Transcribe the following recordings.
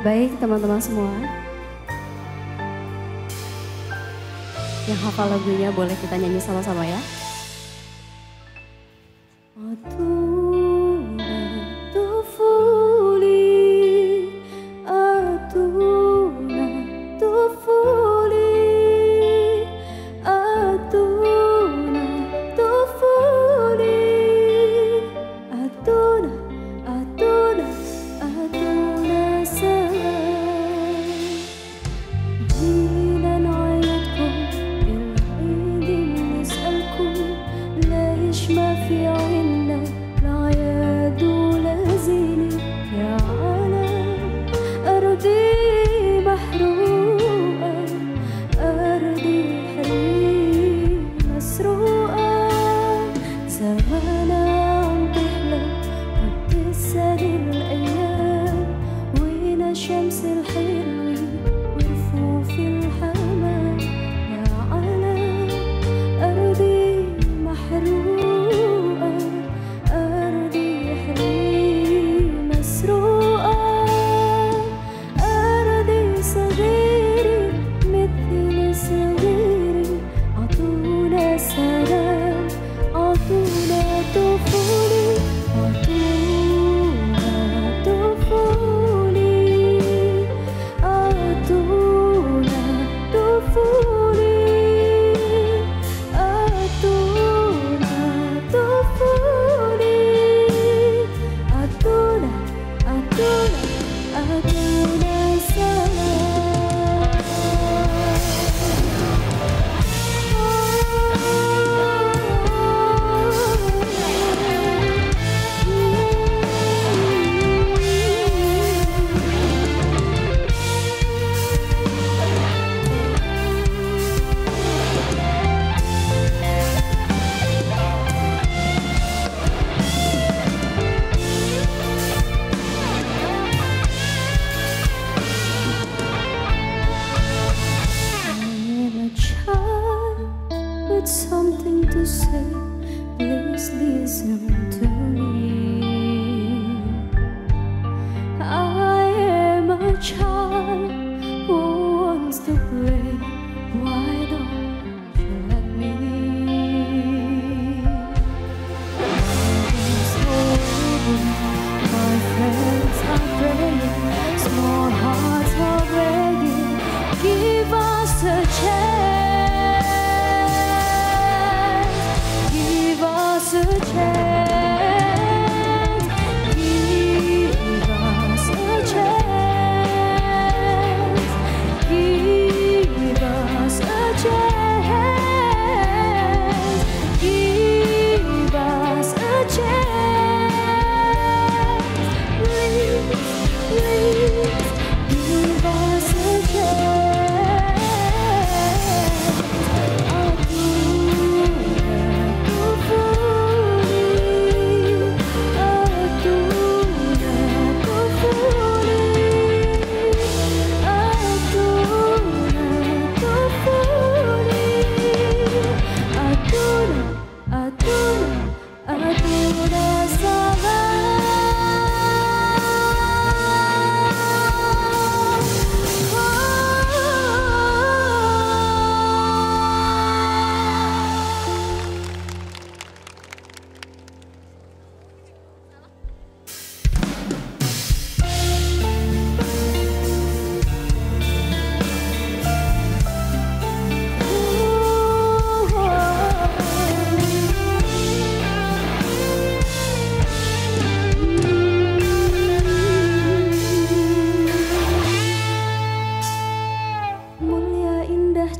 Baik teman-teman semua, yang hafal lagunya boleh kita nyanyi sama-sama ya. Just listen to me. I am a child who wants to play. Why don't you let me? My friends are praying, small hearts are begging. Give us a chance. Give us a chance. Give us a chance. Give us a chance. Give us a chance. Please, please, give us a chance. Aku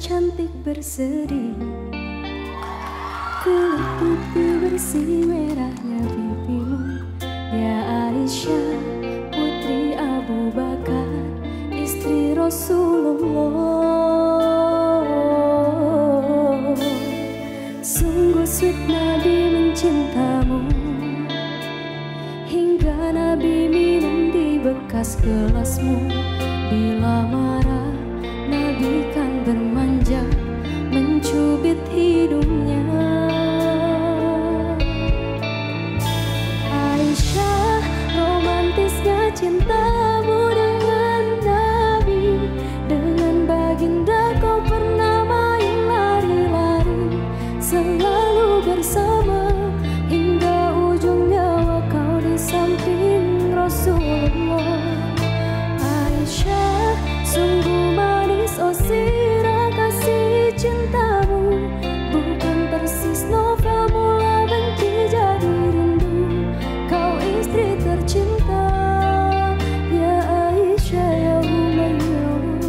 cantik berseri, kulit putih bersih merahnya pipimu. Ya Aisyah putri Abu Bakar, istri Rasulullah. Sungguh sweet Nabi mencintamu, hingga Nabi minum di bekas gelasmu. Bila marah Nabi kan bermanja, mencubit hidungnya. Aisyah, romantisnya cintamu dengan Nabi. Dengan baginda kau pernah main lari-lari, selalu bersama hingga ujung nyawa kau di samping Rasulullah. Aisyah, sungguh manis oh sirah kasih cintamu, bukan persis novel mula benci jadi rindu. Kau istri tercinta, ya Aisyah ya Umayyah.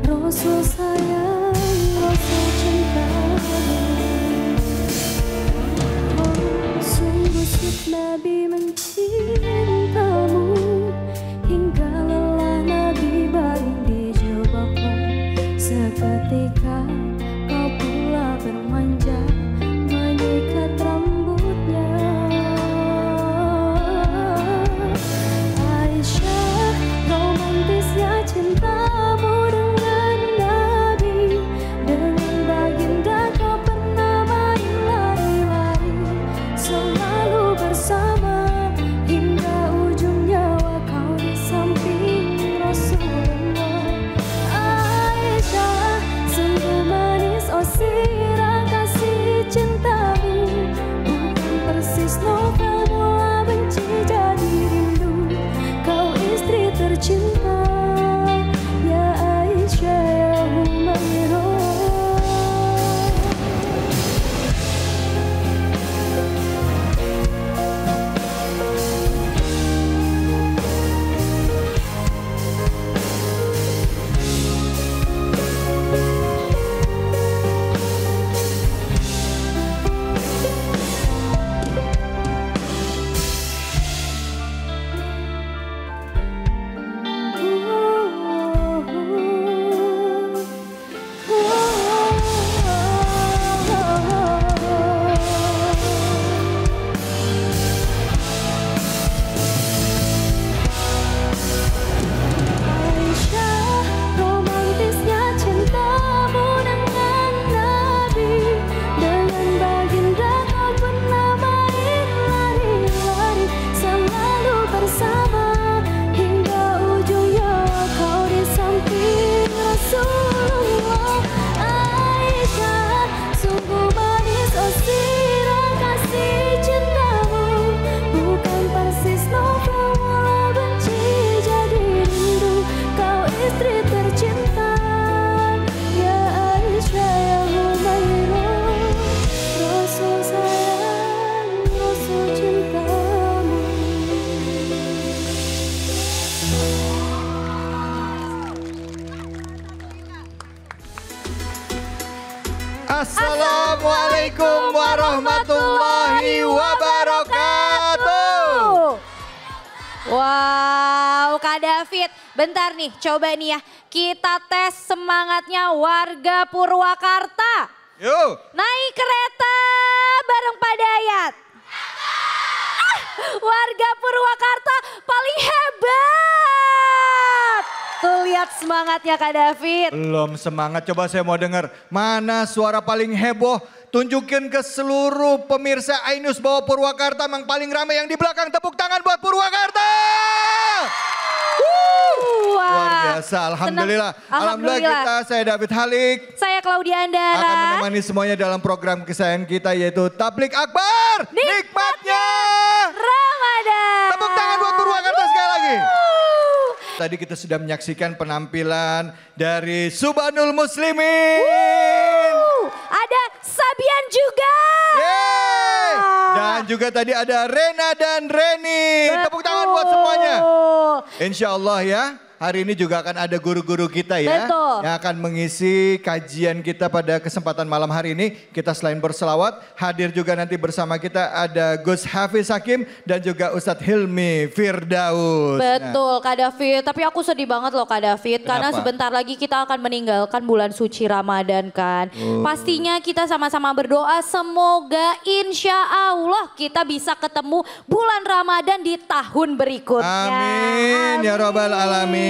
Rasul sayang, Rasul cinta. Oh, sungguh sweet Nabi mencintamu, hingga lelah Nabi baring di jilbabmu. Seketika kau pula bermanja, menyikat rambutnya. Aisyah, romantisnya cintamu dengan Nabi. Dengan baginda kau pernah main lari-lari, selalu bersama hingga David, bentar nih, coba nih ya. Kita tes semangatnya warga Purwakarta. Yuk. Naik kereta bareng Pak Dayat. Warga Purwakarta paling hebat. Tuh lihat semangatnya Kak David. Belum semangat, coba saya mau dengar. Mana suara paling heboh? Tunjukin ke seluruh pemirsa iNews bahwa Purwakarta memang paling ramai yang di belakang. Tepuk tangan buat Purwakarta. Luar biasa, alhamdulillah. Alhamdulillah kita, saya David Halik. Saya Claudia Andara. Akan menemani semuanya dalam program kesayangan kita yaitu Tablik Akbar. Nikmatnya Ramadan. Tepuk tangan buat Purwakarta sekali lagi. Tadi kita sudah menyaksikan penampilan dari Subhanul Muslimin. Ada Sabian juga. Yeay. Dan juga tadi ada Rena dan Reni. Tepuk tangan buat semuanya. Insya Allah ya. Hari ini juga akan ada guru-guru kita ya. Betul. Yang akan mengisi kajian kita pada kesempatan malam hari ini. Kita selain berselawat, hadir juga nanti bersama kita ada Gus Hafiz Hakim dan juga Ustadz Hilmi Firdaus. Betul Kak David, tapi aku sedih banget loh Kak David. Karena sebentar lagi kita akan meninggalkan bulan suci Ramadan kan. Pastinya kita sama-sama berdoa semoga insya Allah kita bisa ketemu bulan Ramadan di tahun berikutnya. Amin, ya Rabbal Alamin.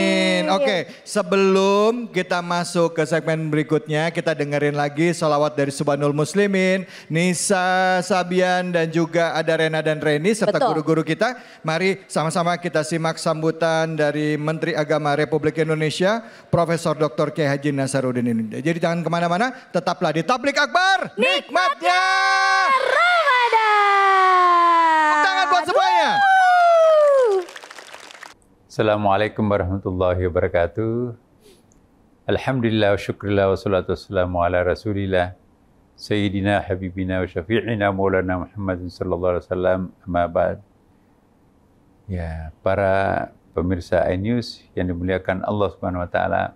Oke, sebelum kita masuk ke segmen berikutnya, kita dengerin lagi sholawat dari Subhanul Muslimin, Nisa, Sabian, dan juga ada Rena dan Reni serta guru-guru kita. Mari sama-sama kita simak sambutan dari Menteri Agama Republik Indonesia, Profesor Dr. Kiai Haji Nasaruddin ini. Jadi jangan kemana-mana, tetaplah di Tablik Akbar. Nikmatnya Ramadan. Tangan buat semuanya. Assalamualaikum warahmatullahi wabarakatuh. Alhamdulillah wa syukurillah wa salatu wassalamu ala rasulillah. Sayyidina habibina wa syafi'ina maulana Muhammad sallallahu alaihi wasallam. Amma ba'd. Ya, para pemirsa iNews yang dimuliakan Allah Subhanahu wa taala.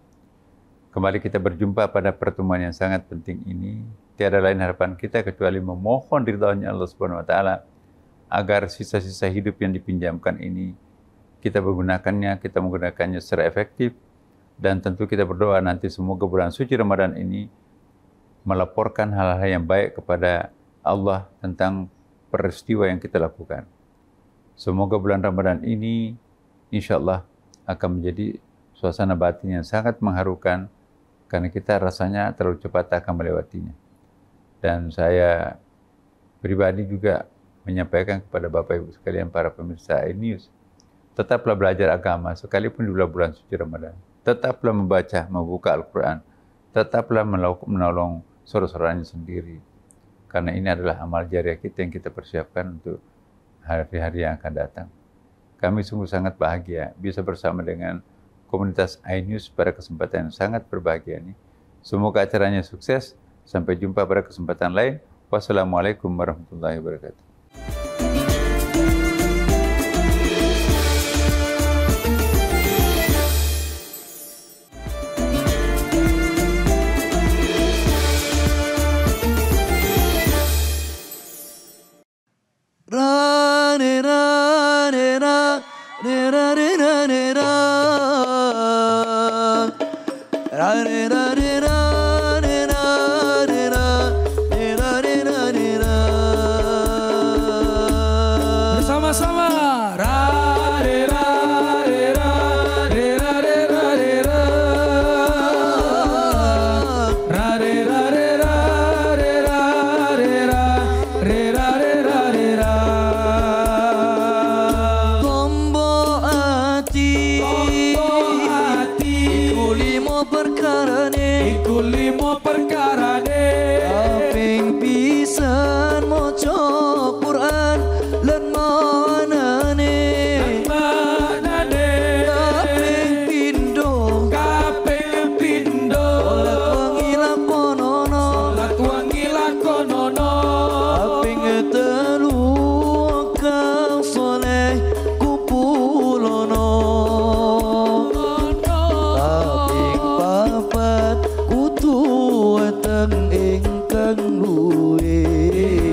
Kembali kita berjumpa pada pertemuan yang sangat penting ini. Tiada lain harapan kita kecuali memohon ridhonya Allah Subhanahu wa taala agar sisa-sisa hidup yang dipinjamkan ini kita menggunakannya secara efektif, dan tentu kita berdoa nanti semoga bulan suci Ramadan ini melaporkan hal-hal yang baik kepada Allah tentang peristiwa yang kita lakukan. Semoga bulan Ramadan ini insya Allah akan menjadi suasana batin yang sangat mengharukan karena kita rasanya terlalu cepat akan melewatinya. Dan saya pribadi juga menyampaikan kepada Bapak Ibu sekalian para pemirsa iNews, tetaplah belajar agama sekalipun di bulan suci Ramadan. Tetaplah membuka Al-Quran. Tetaplah menolong saudara-saudaranya sendiri. Karena ini adalah amal jariah kita yang kita persiapkan untuk hari-hari yang akan datang. Kami sungguh sangat bahagia bisa bersama dengan komunitas iNews pada kesempatan yang sangat berbahagia ini. Semoga acaranya sukses. Sampai jumpa pada kesempatan lain. Wassalamualaikum warahmatullahi wabarakatuh.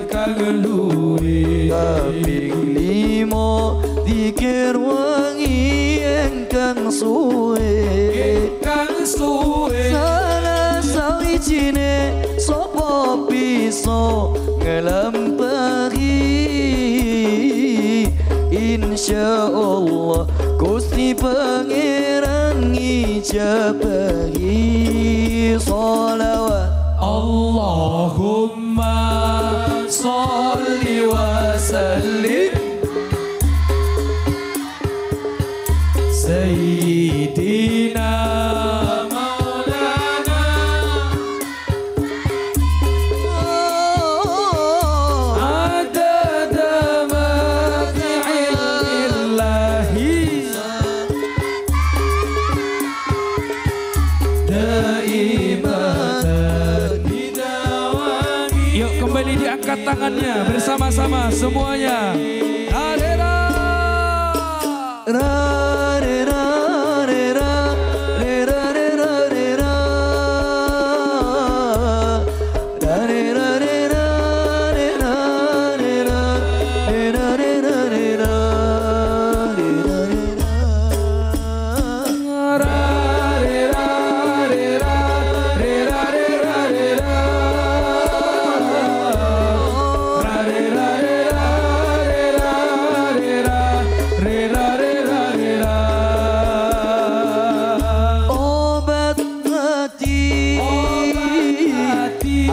ingkang luwih suwe salah sawijine sopo bisa ngelampahi insyaallah Gusti Pangeran ngijabahi sholawat Allahumma sholli wa sallim Sayyidina Maulana Adada ma fi ilmillahi Daimatan bidawani. Yuk kembali diangkat tangannya bersama-sama semuanya.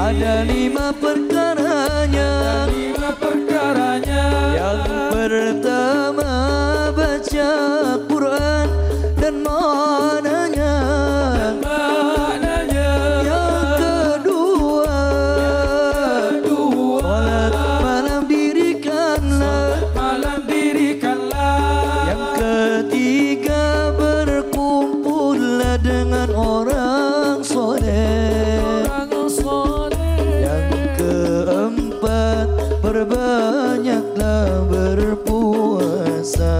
Ada lima perkaranya. Yang pertama baca Quran dan maknanya. Yang kedua salat malam dirikanlah. Yang ketiga berkumpullah dengan orang soleh. Berbanyaklah berpuasa.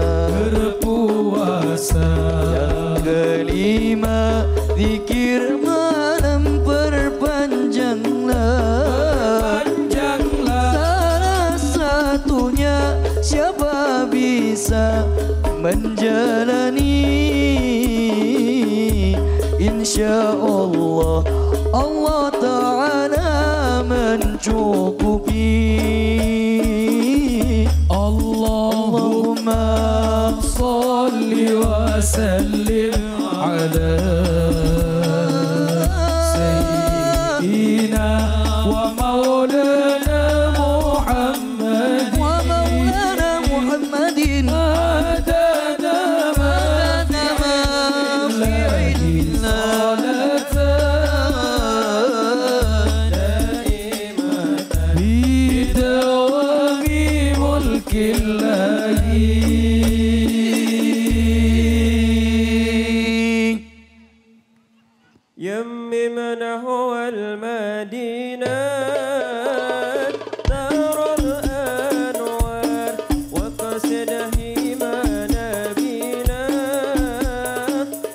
Yang kelima zikir malam perpanjanglah. Salah satunya siapa bisa menjalani insyaallah Allah Ta'ala mencukupi. Allahumma salli wa sallim ala Sayyidina wa maulana Muhammadin adada ma fi يمم نحو المدينة دار الأنوار وقصده ما نبينا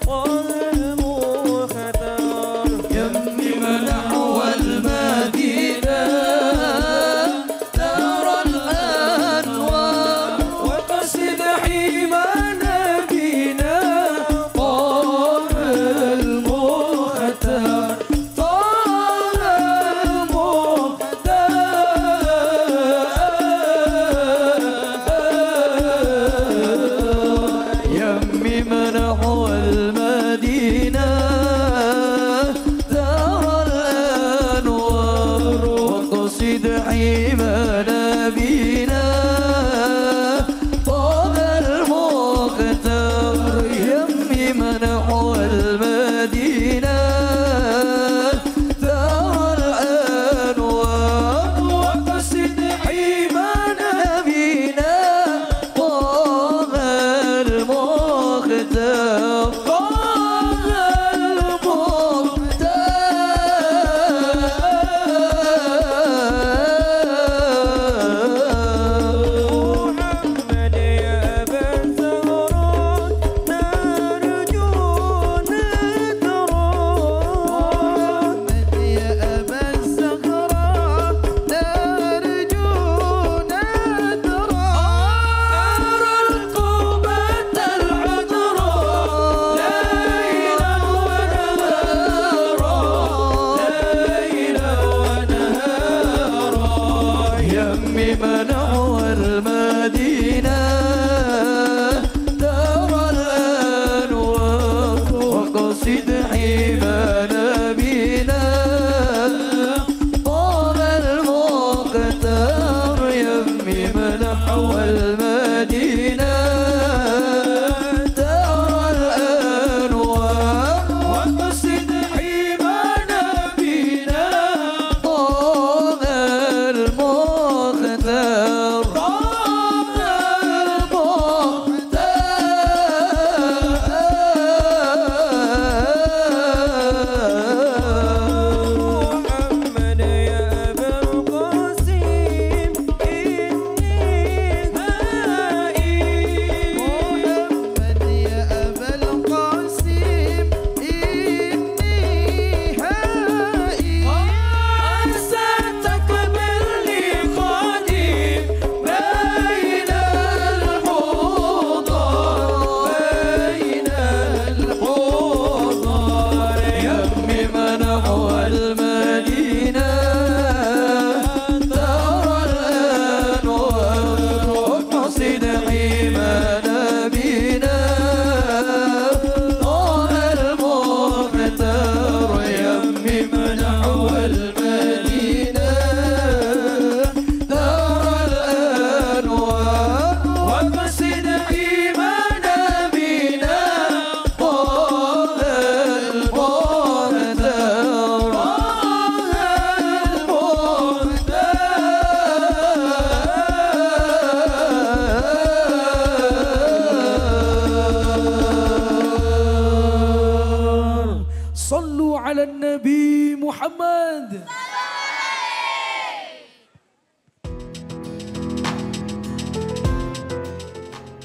قال المختار يمم نحو المدينة دار الأنوار وقصده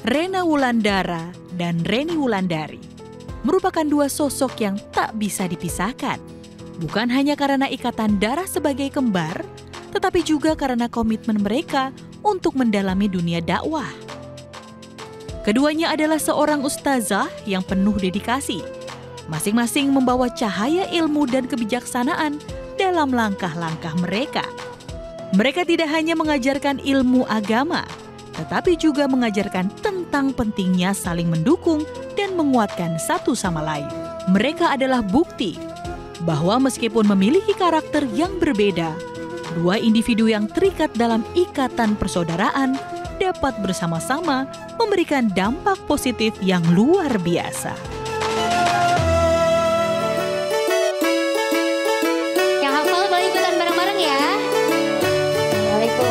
Rena Wulandara dan Reni Wulandari merupakan dua sosok yang tak bisa dipisahkan. Bukan hanya karena ikatan darah sebagai kembar, tetapi juga karena komitmen mereka untuk mendalami dunia dakwah. Keduanya adalah seorang ustazah yang penuh dedikasi, masing-masing membawa cahaya ilmu dan kebijaksanaan dalam langkah-langkah mereka. Mereka tidak hanya mengajarkan ilmu agama, tetapi juga mengajarkan tentang pentingnya saling mendukung dan menguatkan satu sama lain. Mereka adalah bukti bahwa meskipun memiliki karakter yang berbeda, dua individu yang terikat dalam ikatan persaudaraan dapat bersama-sama memberikan dampak positif yang luar biasa. Yang hafal boleh ikutan bareng-bareng ya. Assalamualaikum.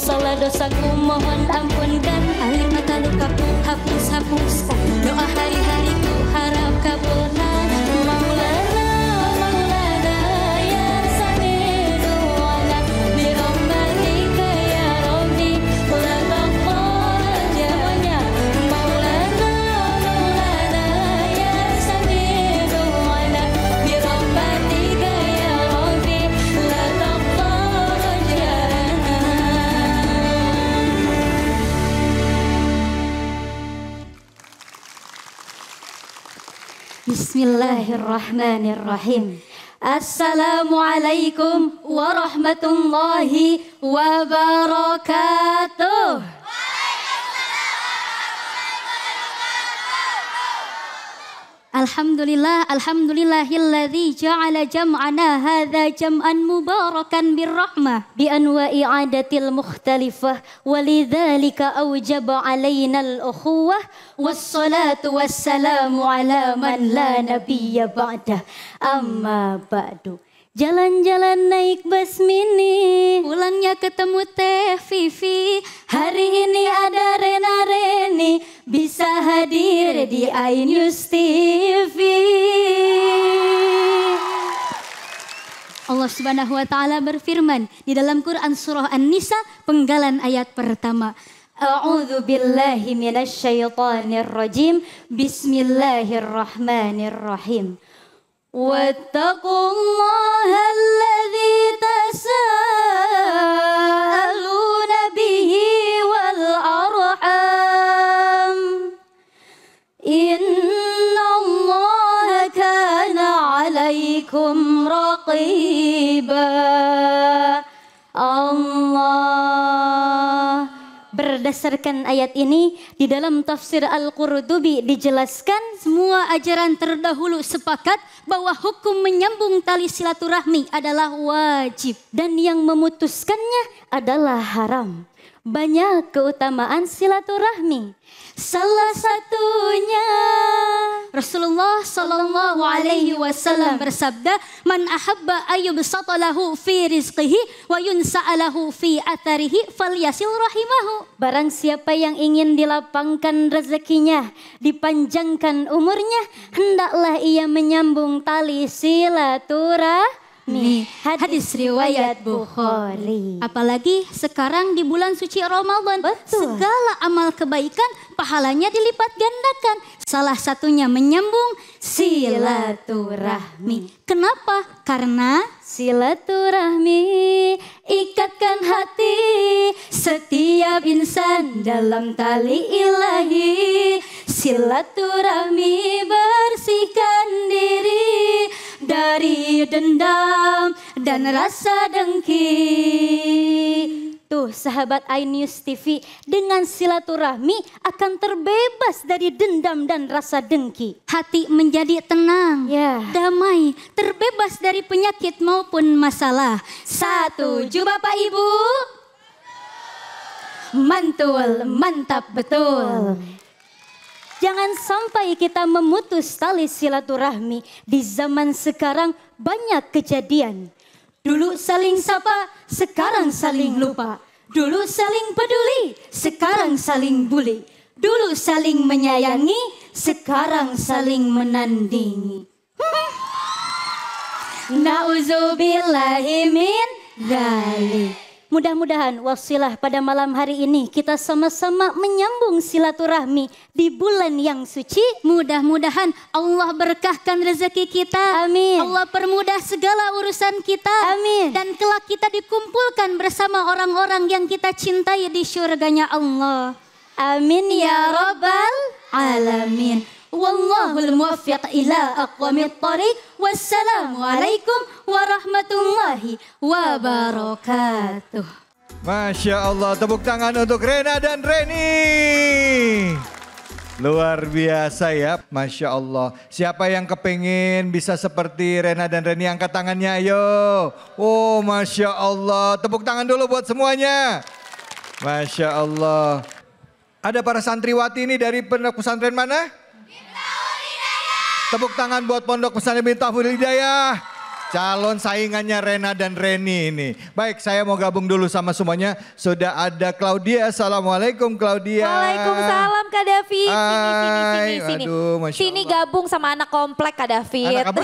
Salah dosaku mohon ampunkan, air mata lukaku hapuskan, doa hari-hariku harap kabulkan. Maulana, Maulana ya Sami'u ana bi rahmatika ya Rabbi la taqaddamna. Maulana, Maulana ya Sami'u ana bi rahmatika ya Rabbi la taqaddamna. Bismillahirrahmanirrahim. Assalamualaikum warahmatullahi wabarakatuh. Alhamdulillahilladzi ja'ala jam'ana hadza jam'an mubarakan birrahmah bi anwa'i 'adatil mukhtalifah walidzalika awjaba 'alaina al-ukhuwah wassalatu wassalamu 'ala man la nabiyya ba'dah. Amma ba'du. Jalan-jalan naik bus mini, pulangnya ketemu Teh Vivi. Hari ini ada Rena Reni, bisa hadir di iNews TV. Allah Subhanahu wa taala berfirman di dalam Quran surah An-Nisa penggalan ayat pertama. A'udzu billahi minasyaitonir rajim. Bismillahirrahmanirrahim. Wattaqullaha alladzi tasaaluna bihi wal arham. Innallaha kana 'alaikum raqiba. Allah. Berdasarkan ayat ini, di dalam tafsir Al-Qurtubi dijelaskan semua ajaran terdahulu sepakat bahwa hukum menyambung tali silaturahmi adalah wajib dan yang memutuskannya adalah haram. Banyak keutamaan silaturahmi. Salah satunya Rasulullah sallallahu alaihi wasallam bersabda, "Man ahabba ayyubsata lahu fi rizqihi wa yunsa'alahu fi atharihi falyasil rahimahu." Barang siapa yang ingin dilapangkan rezekinya, dipanjangkan umurnya, hendaklah ia menyambung tali silaturahmi. Hadis riwayat Bukhari. Apalagi sekarang di bulan suci Ramadan, segala amal kebaikan pahalanya dilipat gandakan. Salah satunya menyambung silaturahmi. Kenapa? Karena silaturahmi ikatkan hati setiap insan dalam tali ilahi. Silaturahmi bersihkan diri dari dendam dan rasa dengki. Tuh sahabat iNews TV, dengan silaturahmi akan terbebas dari dendam dan rasa dengki. Hati menjadi tenang, damai, terbebas dari penyakit maupun masalah. Setuju Bapak Ibu? Mantul, mantap betul. Jangan sampai kita memutus tali silaturahmi. Di zaman sekarang banyak kejadian. Dulu saling sapa, sekarang saling lupa. Dulu saling peduli, sekarang saling bully. Dulu saling menyayangi, sekarang saling menandingi. Nauzubillahi min dzalik. Mudah-mudahan wasilah pada malam hari ini kita sama-sama menyambung silaturahmi di bulan yang suci. Mudah-mudahan Allah berkahkan rezeki kita. Amin. Allah permudah segala urusan kita. Amin. Dan kelak kita dikumpulkan bersama orang-orang yang kita cintai di syurganya Allah. Amin ya rabbal alamin. Wallahul muwaffiq ila aqwamit thariq. Wassalamualaikum warahmatullahi wabarakatuh. Masya Allah, tepuk tangan untuk Rena dan Reni. Luar biasa ya, Masya Allah. Siapa yang kepingin bisa seperti Rena dan Reni, angkat tangannya ayo. Oh Masya Allah, tepuk tangan dulu buat semuanya. Masya Allah. Ada para santriwati ini dari pondok pesantren mana? Tepuk tangan buat pondok pesantren Miftahul Hidayah. Calon saingannya Rena dan Reni ini. Baik, saya mau gabung dulu sama semuanya. Sudah ada Claudia. Assalamualaikum Claudia. Waalaikumsalam Kak David. Sini. Aduh, Masya Sini Allah. gabung sama anak komplek Kak David. Anak apa?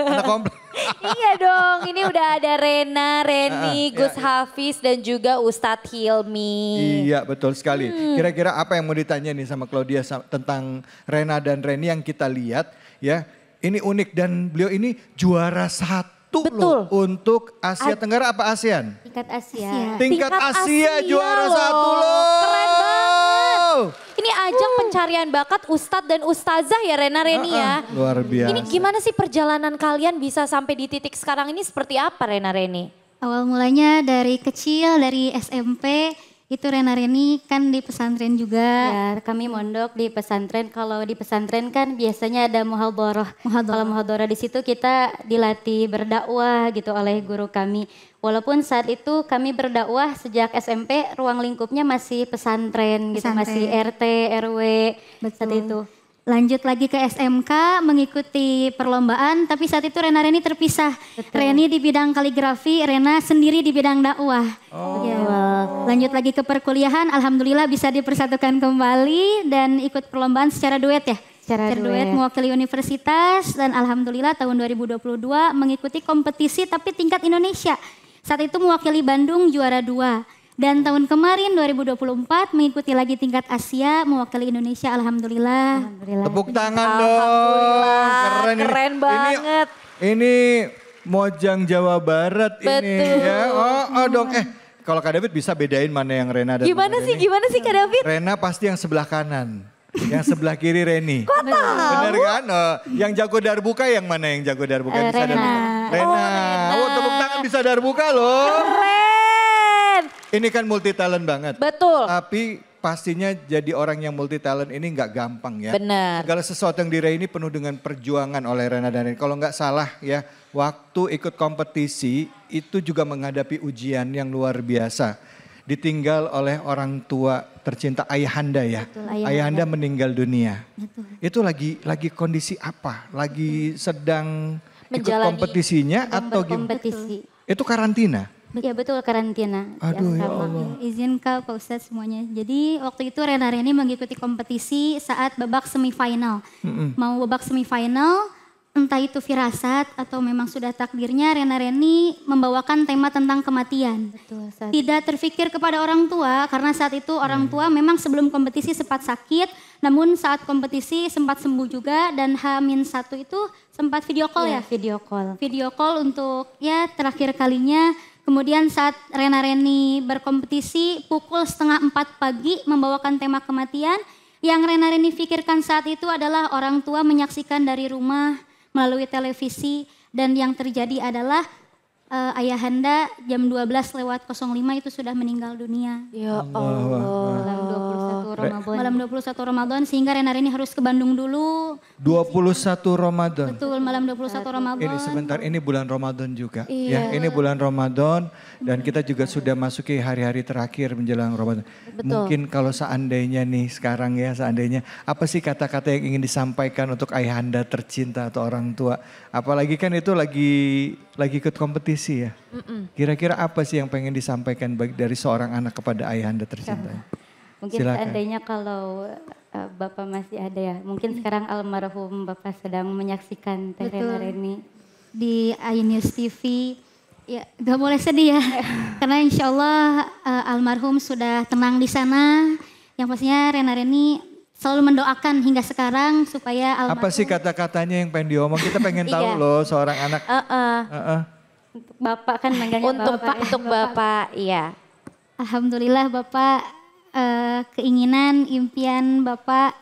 Anak komplek. Iya dong, ini udah ada Rena, Reni, Gus ya. Hafiz dan juga Ustadz Hilmi. Iya betul sekali. Kira-kira apa yang mau ditanya nih sama Claudia tentang Rena dan Reni yang kita lihat ya. Ini unik dan beliau ini juara 1 loh untuk Asia Tenggara apa ASEAN? Tingkat Asia. Tingkat Asia juara 1 loh. Keren banget. Ini ajang pencarian bakat Ustadz dan Ustazah ya Rena, Reni ya. Luar biasa. Ini gimana sih perjalanan kalian bisa sampai di titik sekarang ini seperti apa Rena, Reni? Awal mulanya dari kecil, dari SMP, itu Rena Reni kan di pesantren juga. Ya, kami mondok di pesantren. Kalau di pesantren kan biasanya ada muhadharah. Kalau muhadharah di situ kita dilatih berdakwah gitu oleh guru kami. Walaupun saat itu kami berdakwah sejak SMP, ruang lingkupnya masih pesantren gitu, masih RT, RW, saat itu. Lanjut lagi ke SMK mengikuti perlombaan, tapi saat itu Rena Reni terpisah. Reni di bidang kaligrafi, Rena sendiri di bidang dakwah. Ya, lanjut lagi ke perkuliahan, alhamdulillah bisa dipersatukan kembali dan ikut perlombaan secara duet ya. Secara duet mewakili universitas dan alhamdulillah tahun 2022 mengikuti kompetisi tapi tingkat Indonesia. Saat itu mewakili Bandung juara 2. Dan tahun kemarin 2024 mengikuti lagi tingkat Asia mewakili Indonesia, alhamdulillah. Tepuk tangan dong. Keren banget. Ini Mojang Jawa Barat ini ya. Oh dong. Kalau Kak David bisa bedain mana yang Rena dan Gimana sih Kak David? Rena pasti yang sebelah kanan. Yang sebelah kiri Reni. Kok tahu? Bener kan? Yang jago darbuka yang mana yang jago darbuka? Rena. Rena. Oh tepuk tangan bisa darbuka loh. Keren. Ini kan multi talent banget. Betul. Tapi pastinya jadi orang yang multi talent ini nggak gampang ya. Benar. Segala sesuatu yang diraih ini penuh dengan perjuangan oleh Rena dan Reni. Kalau nggak salah ya, waktu ikut kompetisi itu juga menghadapi ujian yang luar biasa. Ditinggal oleh orang tua tercinta ayahanda ya. Betul, ayahanda meninggal dunia. Betul. Itu lagi kondisi apa? Lagi sedang ikut kompetisinya atau gimana? Itu karantina? Ya betul, karantina. Aduh ya Allah. Izin Pak Ustadz semuanya. Jadi waktu itu Rena Reni mengikuti kompetisi saat babak semifinal. Mau babak semifinal, entah itu firasat atau memang sudah takdirnya Rena Reni membawakan tema tentang kematian. Betul, Tidak terfikir kepada orang tua karena saat itu orang tua memang sebelum kompetisi sempat sakit, namun saat kompetisi sempat sembuh juga dan H-1 itu sempat video call ya? Video call. Video call untuk ya terakhir kalinya. Kemudian saat Rena Reni berkompetisi pukul 3:30 pagi membawakan tema kematian. Yang Rena Reni pikirkan saat itu adalah orang tua menyaksikan dari rumah melalui televisi. Dan yang terjadi adalah ayahanda jam 12:05 itu sudah meninggal dunia. Ya Allah. Malam 21 Ramadan. Malam 21 Ramadan sehingga Rena Reni harus ke Bandung dulu. 21 Ramadan. Betul, malam 21 Ramadan. Ini sebentar, ini bulan Ramadan juga. Iya. Ya, ini bulan Ramadan dan kita juga sudah masuki hari-hari terakhir menjelang Ramadan. Betul. Mungkin kalau seandainya nih sekarang ya, seandainya apa sih kata-kata yang ingin disampaikan untuk ayahanda tercinta atau orang tua? Apalagi kan itu lagi ikut kompetisi ya. Kira-kira apa sih yang pengen disampaikan dari seorang anak kepada ayahanda tercinta? Mungkin Silakan. seandainya kalau Bapak masih ada ya, mungkin sekarang almarhum Bapak sedang menyaksikan Teh Rena Reni di iNews TV. Ya, gak boleh sedih ya, karena insya Allah almarhum sudah tenang di sana. Yang pastinya Rena Reni selalu mendoakan hingga sekarang supaya almarhum. Apa sih kata-katanya yang pengen diomong? Kita pengen tahu loh seorang anak. Untuk Bapak kan manggilnya Bapak. Untuk Bapak, iya. Alhamdulillah Bapak, keinginan, impian Bapak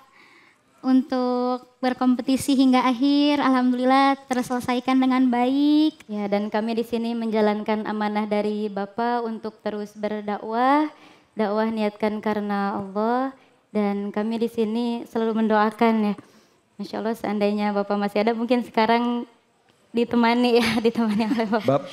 untuk berkompetisi hingga akhir, alhamdulillah terselesaikan dengan baik. Ya, dan kami di sini menjalankan amanah dari Bapak untuk terus berdakwah, dakwah niatkan karena Allah, dan kami di sini selalu mendoakan ya. Masya Allah seandainya Bapak masih ada, mungkin sekarang ditemani oleh Bapak.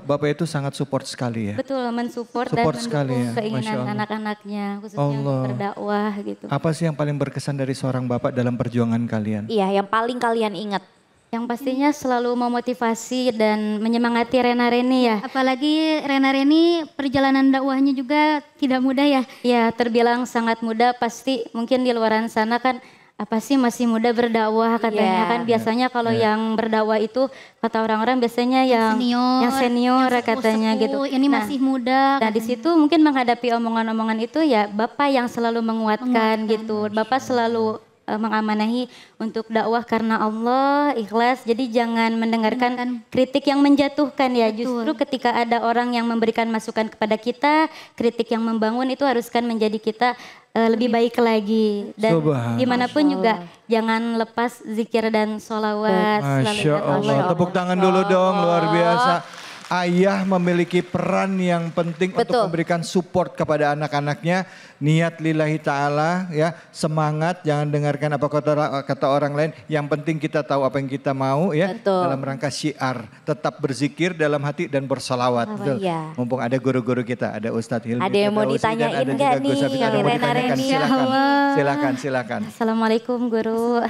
Bapak itu sangat support sekali ya. Betul, mensupport dan Support sekali mendukung ya, keinginan Masya Allah. anak-anaknya, khususnya untuk berdakwah gitu. Apa sih yang paling berkesan dari seorang bapak dalam perjuangan kalian? Iya, yang paling kalian ingat. Yang pastinya selalu memotivasi dan menyemangati Rena Reni ya. Apalagi Rena Reni perjalanan dakwahnya juga tidak mudah ya. Ya, terbilang sangat mudah, pasti mungkin di luaran sana kan apa sih masih muda berdakwah katanya kan biasanya kalau yang berdakwah itu kata orang-orang biasanya yang senior katanya gitu. Ini masih muda. Nah di situ mungkin menghadapi omongan-omongan itu ya Bapak yang selalu menguatkan gitu. Bapak selalu mengamanahi untuk dakwah karena Allah, ikhlas. Jadi jangan mendengarkan kritik yang menjatuhkan ya. Justru ketika ada orang yang memberikan masukan kepada kita, kritik yang membangun itu haruskan menjadi kita lebih baik lagi. Dan dimanapun juga jangan lepas zikir dan sholawat. Masya Allah, tepuk tangan dulu dong, luar biasa. Ayah memiliki peran yang penting untuk memberikan support kepada anak-anaknya. Niat lillahi ta'ala ya, semangat, jangan dengarkan apa kata orang lain. Yang penting kita tahu apa yang kita mau ya. Dalam rangka syiar, tetap berzikir dalam hati dan bersolawat. Iya. Mumpung ada guru-guru kita, ada Ustadz Hilmi. Ada yang mau ditanyain nggak nih? Rena Reni. Silakan. Assalamualaikum guru.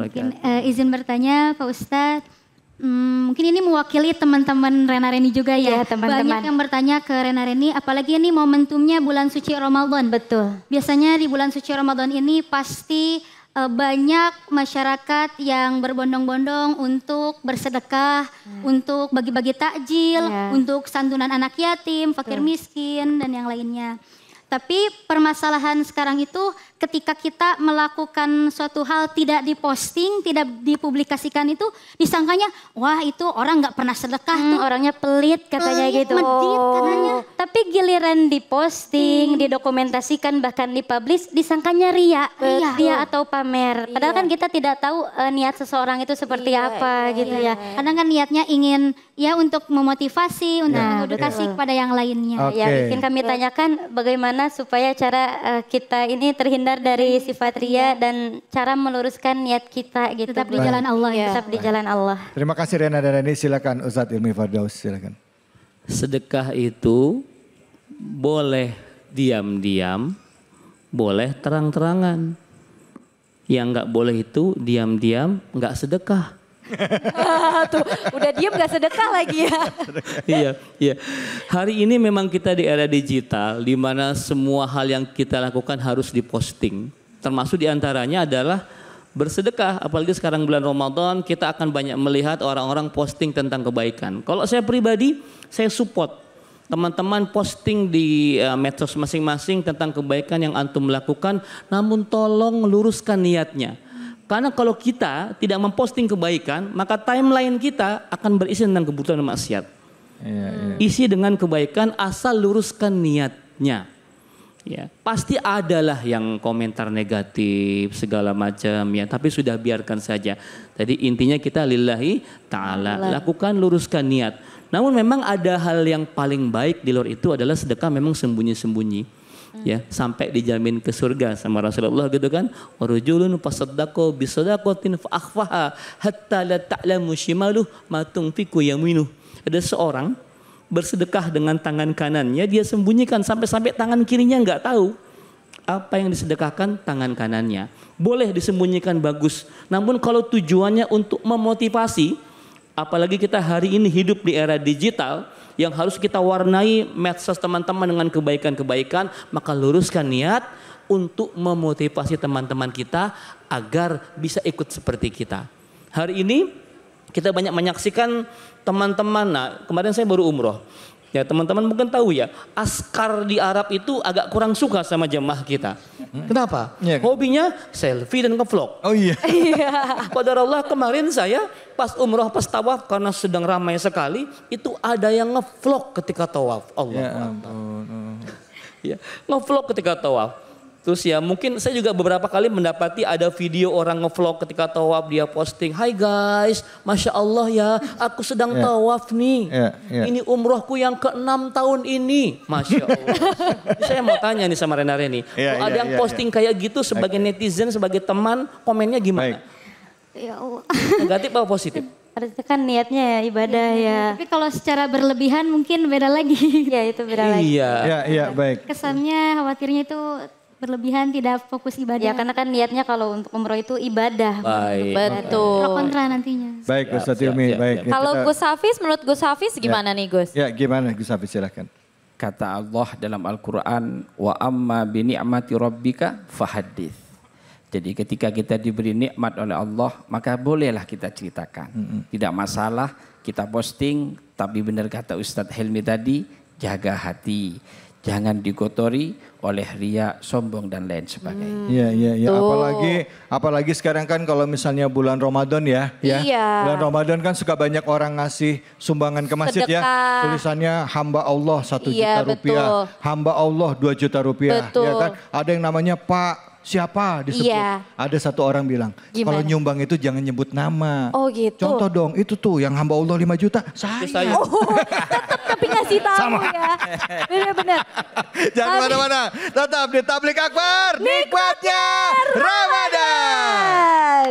Mungkin izin bertanya Pak Ustadz. Mungkin ini mewakili teman-teman Rena Reni juga ya. Banyak yang bertanya ke Rena Reni, apalagi ini momentumnya bulan suci Ramadan. Betul. Biasanya di bulan suci Ramadan ini pasti banyak masyarakat yang berbondong-bondong untuk bersedekah, untuk bagi-bagi takjil, untuk santunan anak yatim, fakir miskin dan yang lainnya. Tapi permasalahan sekarang itu ketika kita melakukan suatu hal tidak diposting, tidak dipublikasikan itu disangkanya wah itu orang nggak pernah sedekah tuh. Orangnya pelit katanya gitu. Medit katanya. Tapi giliran diposting, didokumentasikan bahkan dipublish disangkanya ria atau pamer. Padahal kan kita tidak tahu niat seseorang itu seperti apa gitu ya. Kadang kan niatnya ingin ya untuk memotivasi, untuk mengedukasi kepada yang lainnya. Ya mungkin kami tanyakan bagaimana supaya cara kita ini terhindar dari sifat ria dan cara meluruskan niat kita gitu. Tetap di jalan Allah ya. Tetap di jalan Allah. Terima kasih Rena dan Reni, silakan Ustadz Hilmi Firdaus, silakan. Sedekah itu boleh diam-diam, boleh terang-terangan. Yang nggak boleh itu diam-diam nggak sedekah. Tuh, udah diem gak sedekah lagi ya. Iya. Hari ini memang kita di era digital di mana semua hal yang kita lakukan harus diposting. Termasuk diantaranya adalah bersedekah, apalagi sekarang bulan Ramadan, kita akan banyak melihat orang-orang posting tentang kebaikan. Kalau saya pribadi, saya support teman-teman posting di medsos masing-masing tentang kebaikan yang antum lakukan, namun tolong luruskan niatnya. Karena kalau kita tidak memposting kebaikan, maka timeline kita akan berisi tentang kebutuhan dan maksiat. Isi dengan kebaikan asal luruskan niatnya. Ya, pasti adalah yang komentar negatif segala macam ya, tapi sudah biarkan saja. Tadi intinya kita lillahi ta'ala, lakukan, luruskan niat. Namun memang ada hal yang paling baik di luar itu adalah sedekah memang sembunyi-sembunyi. Ya, sampai dijamin ke surga sama Rasulullah gitu kan. Warujulun fasaddaqo bisadaqatin fa akhfaha hatta la ta'lamu shimaluhu ma tunfiqu yaminuh. Ada seorang bersedekah dengan tangan kanannya, dia sembunyikan sampai tangan kirinya nggak tahu apa yang disedekahkan tangan kanannya. Boleh disembunyikan, bagus. Namun kalau tujuannya untuk memotivasi, apalagi kita hari ini hidup di era digital yang harus kita warnai medsos teman-teman dengan kebaikan-kebaikan, maka luruskan niat untuk memotivasi teman-teman kita agar bisa ikut seperti kita. Hari ini kita banyak menyaksikan teman-teman, nah kemarin saya baru umroh. Ya teman-teman mungkin tahu ya, askar di Arab itu agak kurang suka sama jemaah kita. Kenapa? Ya, kan? Hobinya selfie dan ngevlog. Oh iya. Qadarullah kemarin saya pas umroh, pas tawaf, karena sedang ramai sekali, itu ada yang ngevlog ketika tawaf. Allah. Ya ampun. Ya, ngevlog ketika tawaf. Terus ya mungkin saya juga beberapa kali mendapati ada video orang ngevlog ketika tawaf, dia posting, "Hai guys, Masya Allah ya, aku sedang tawaf nih. Ini umrohku yang ke-6 tahun ini." Masya Allah. Saya mau tanya nih sama Reni. Ada yang posting kayak gitu sebagai netizen, sebagai teman, komennya gimana? Ya Allah. Negatif atau positif? Harusnya kan niatnya ya ibadah ya. Tapi kalau secara berlebihan mungkin beda lagi. Ya itu beda lagi. Iya, baik. Kesannya khawatirnya itu berlebihan, tidak fokus ibadah. Ya karena kan niatnya kalau untuk umroh itu ibadah. Baik. Betul. Pro kontra nantinya. Baik Gus Hilmi, baik. Kalau Gus Hafiz, menurut Gus Hafiz gimana nih Gus? Ya gimana Gus Hafiz, silahkan. Kata Allah dalam Al-Quran, wa amma bi ni'mati rabbika fahaddits. Jadi ketika kita diberi nikmat oleh Allah, maka bolehlah kita ceritakan. Tidak masalah kita posting, tapi benar kata Ustadz Helmi tadi, jaga hati. Jangan dikotori oleh ria, sombong dan lain sebagainya. Iya. Apalagi sekarang kan kalau misalnya bulan Ramadan ya. Iya. Bulan Ramadan kan suka banyak orang ngasih sumbangan ke masjid ya. Tulisannya hamba Allah 1 juta rupiah, hamba Allah 2 juta rupiah. Ya kan? Ada yang namanya Pak siapa disebut. Ada satu orang bilang, kalau nyumbang itu jangan nyebut nama. Oh gitu. Contoh dong, itu tuh yang hamba Allah 5 juta, saya. Oh, tapi ngasih tahu ya. Benar-benar. Jangan kemana-mana, tetap di Tablik Akbar, nikmatnya Ramadan.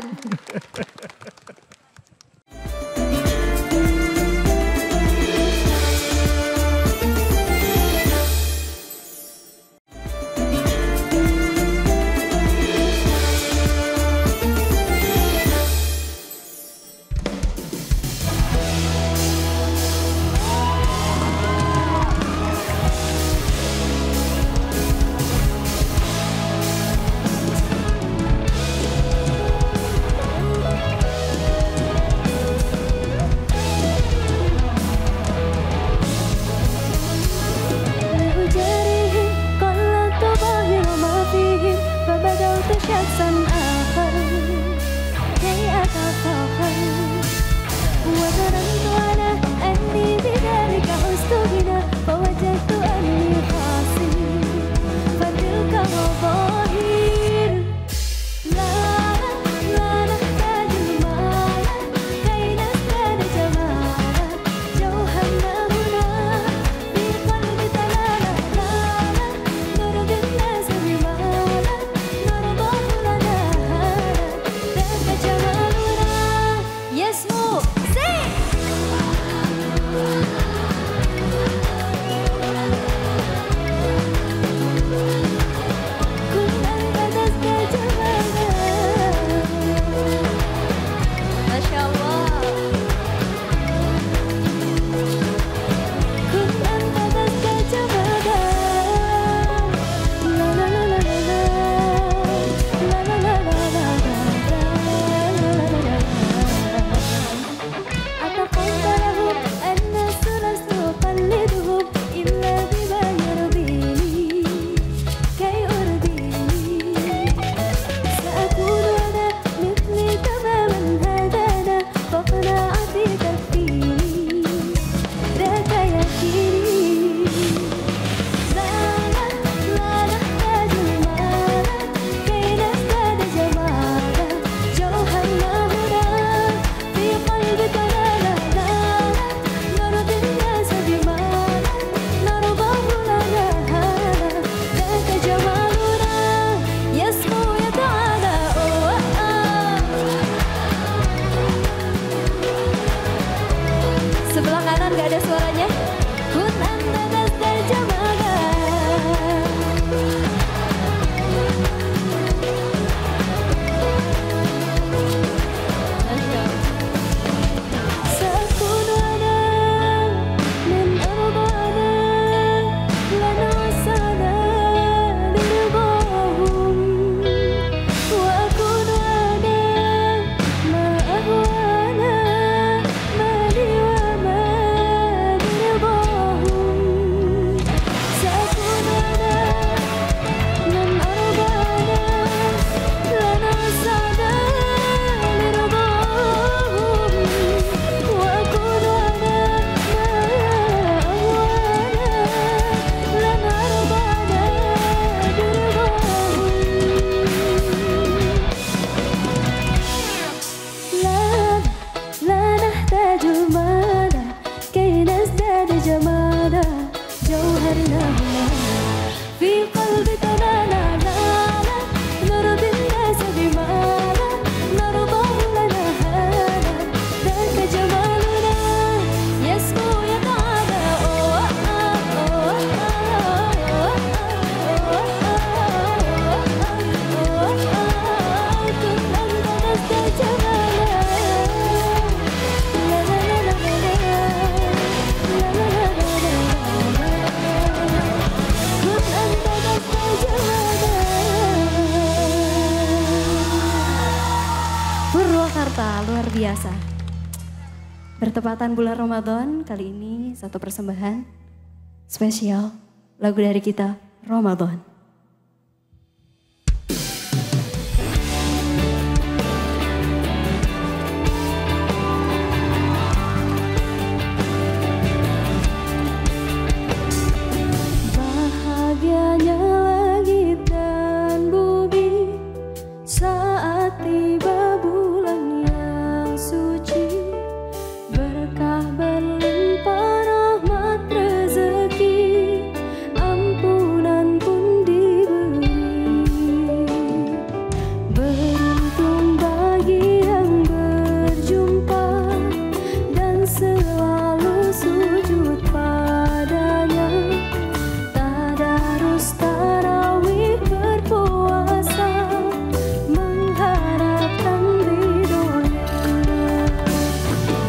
Gak ada suaranya. Kun anta nasdar jamada. Luar biasa. Bertepatan bulan Ramadan, kali ini satu persembahan spesial lagu dari kita, Ramadan. Bahagianya langit dan bumi saat tiba bulan yang suci, berkah berlimpah rahmat rezeki, ampunan pun diberi. Beruntung bagi yang berjumpa dan selalu sujud padanya, tadarus tarawih berpuasa, mengharapkan ridhonya.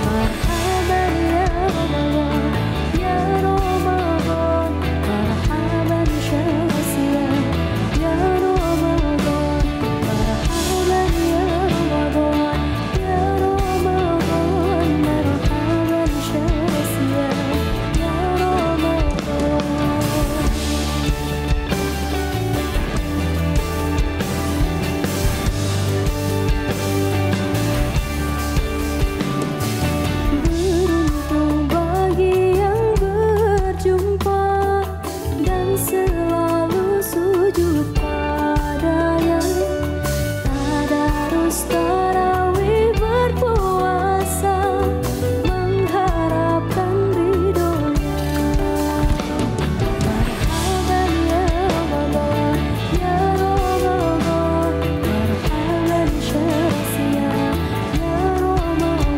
Marhaban ya Ramadan, ya Ramadan, marhaban syahsia, ya Ramadan, marhaban ya Ramadan, ya Ramadan, marhaban syahsia, ya Ramadan. Beruntung bagi yang berjumpa dan selalu sujud padanya, tadarus tarawih berpuasa, mengharapkan ridhonya. Marhaban ya Ramadan, ya Ramadan, marhaban syahsia, ya Ramadan,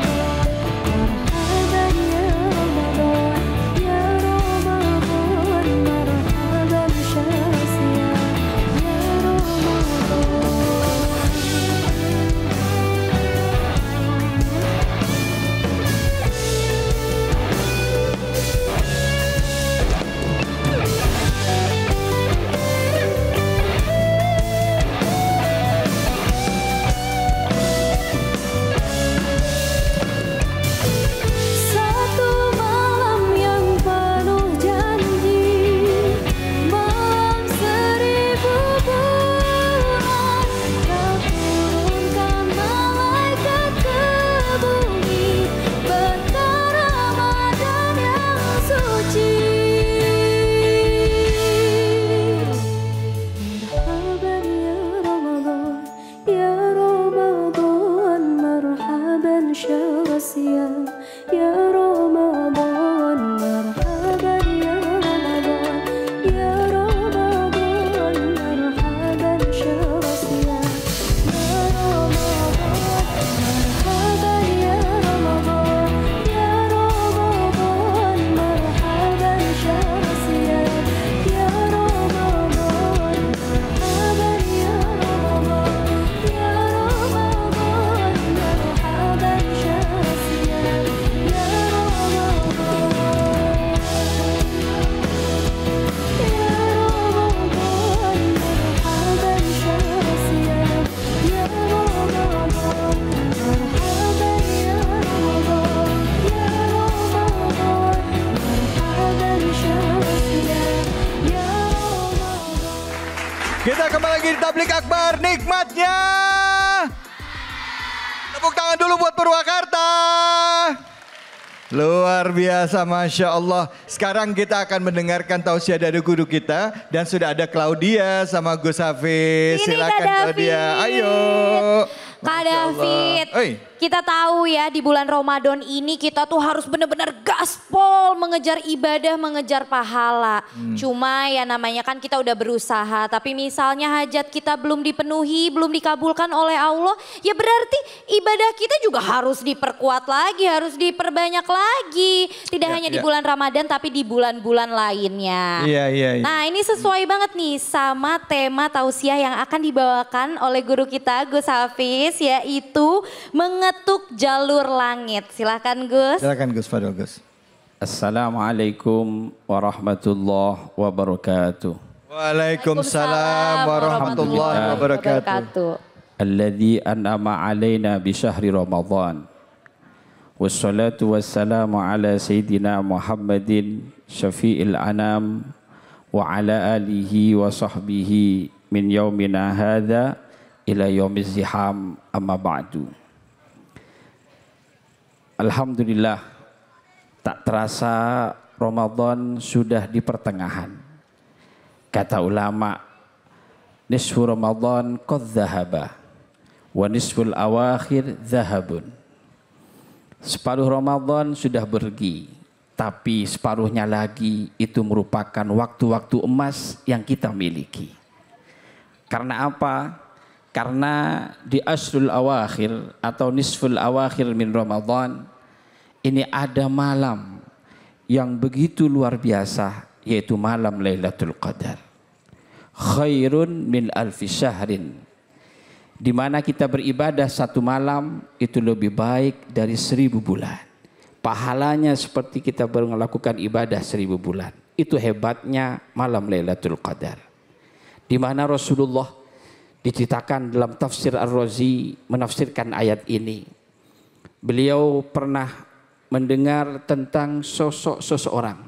marhaban ya Ramadan, ya Ramadan, marhaban syahsia, ya Ramadan. Tepuk tangan dulu buat Purwakarta. Luar biasa, Masya Allah. Sekarang kita akan mendengarkan tausiah dari guru kita. Dan sudah ada Claudia sama Gus Hafiz. Silakan Claudia, ayo. Kak David, kita tahu ya di bulan Ramadan ini kita tuh harus benar-benar gaspol mengejar ibadah, mengejar pahala. Cuma ya namanya kan kita udah berusaha, tapi misalnya hajat kita belum dipenuhi, belum dikabulkan oleh Allah, ya berarti ibadah kita juga harus diperkuat lagi, harus diperbanyak lagi. Tidak hanya di bulan Ramadan tapi di bulan-bulan lainnya. Iya. Nah ini sesuai banget nih sama tema tausiah yang akan dibawakan oleh guru kita Gus Hafiz, yaitu mengetuk jalur langit. Silakan Gus. Silakan Gus Fadil Gus. Assalamualaikum warahmatullahi wabarakatuh. Waalaikumsalam warahmatullahi wabarakatuh. Alladzi an'ama alaina bi syahri Ramadan. Wassalatu wassalamu ala sayyidina Muhammadin syafi'il anam wa ala alihi wa sahbihi min yaumina hadza ila yaumiz ziham amma ba'du. Alhamdulillah, tak terasa Ramadan sudah di pertengahan. Kata ulama, nisfu Ramadan qad dhahaba wa nisful awakhir dhahabun. Separuh Ramadan sudah pergi, tapi separuhnya lagi itu merupakan waktu-waktu emas yang kita miliki. Karena apa? Karena di asrul awakhir atau nisful awakhir min Ramadan ini ada malam yang begitu luar biasa, yaitu malam Lailatul Qadar. Khairun min alfi syahrin. Di mana kita beribadah satu malam itu lebih baik dari 1000 bulan. Pahalanya seperti kita melakukan ibadah 1000 bulan. Itu hebatnya malam Lailatul Qadar. Di mana Rasulullah diceritakan dalam tafsir Ar-Razi menafsirkan ayat ini. Beliau pernah mendengar tentang sosok seseorang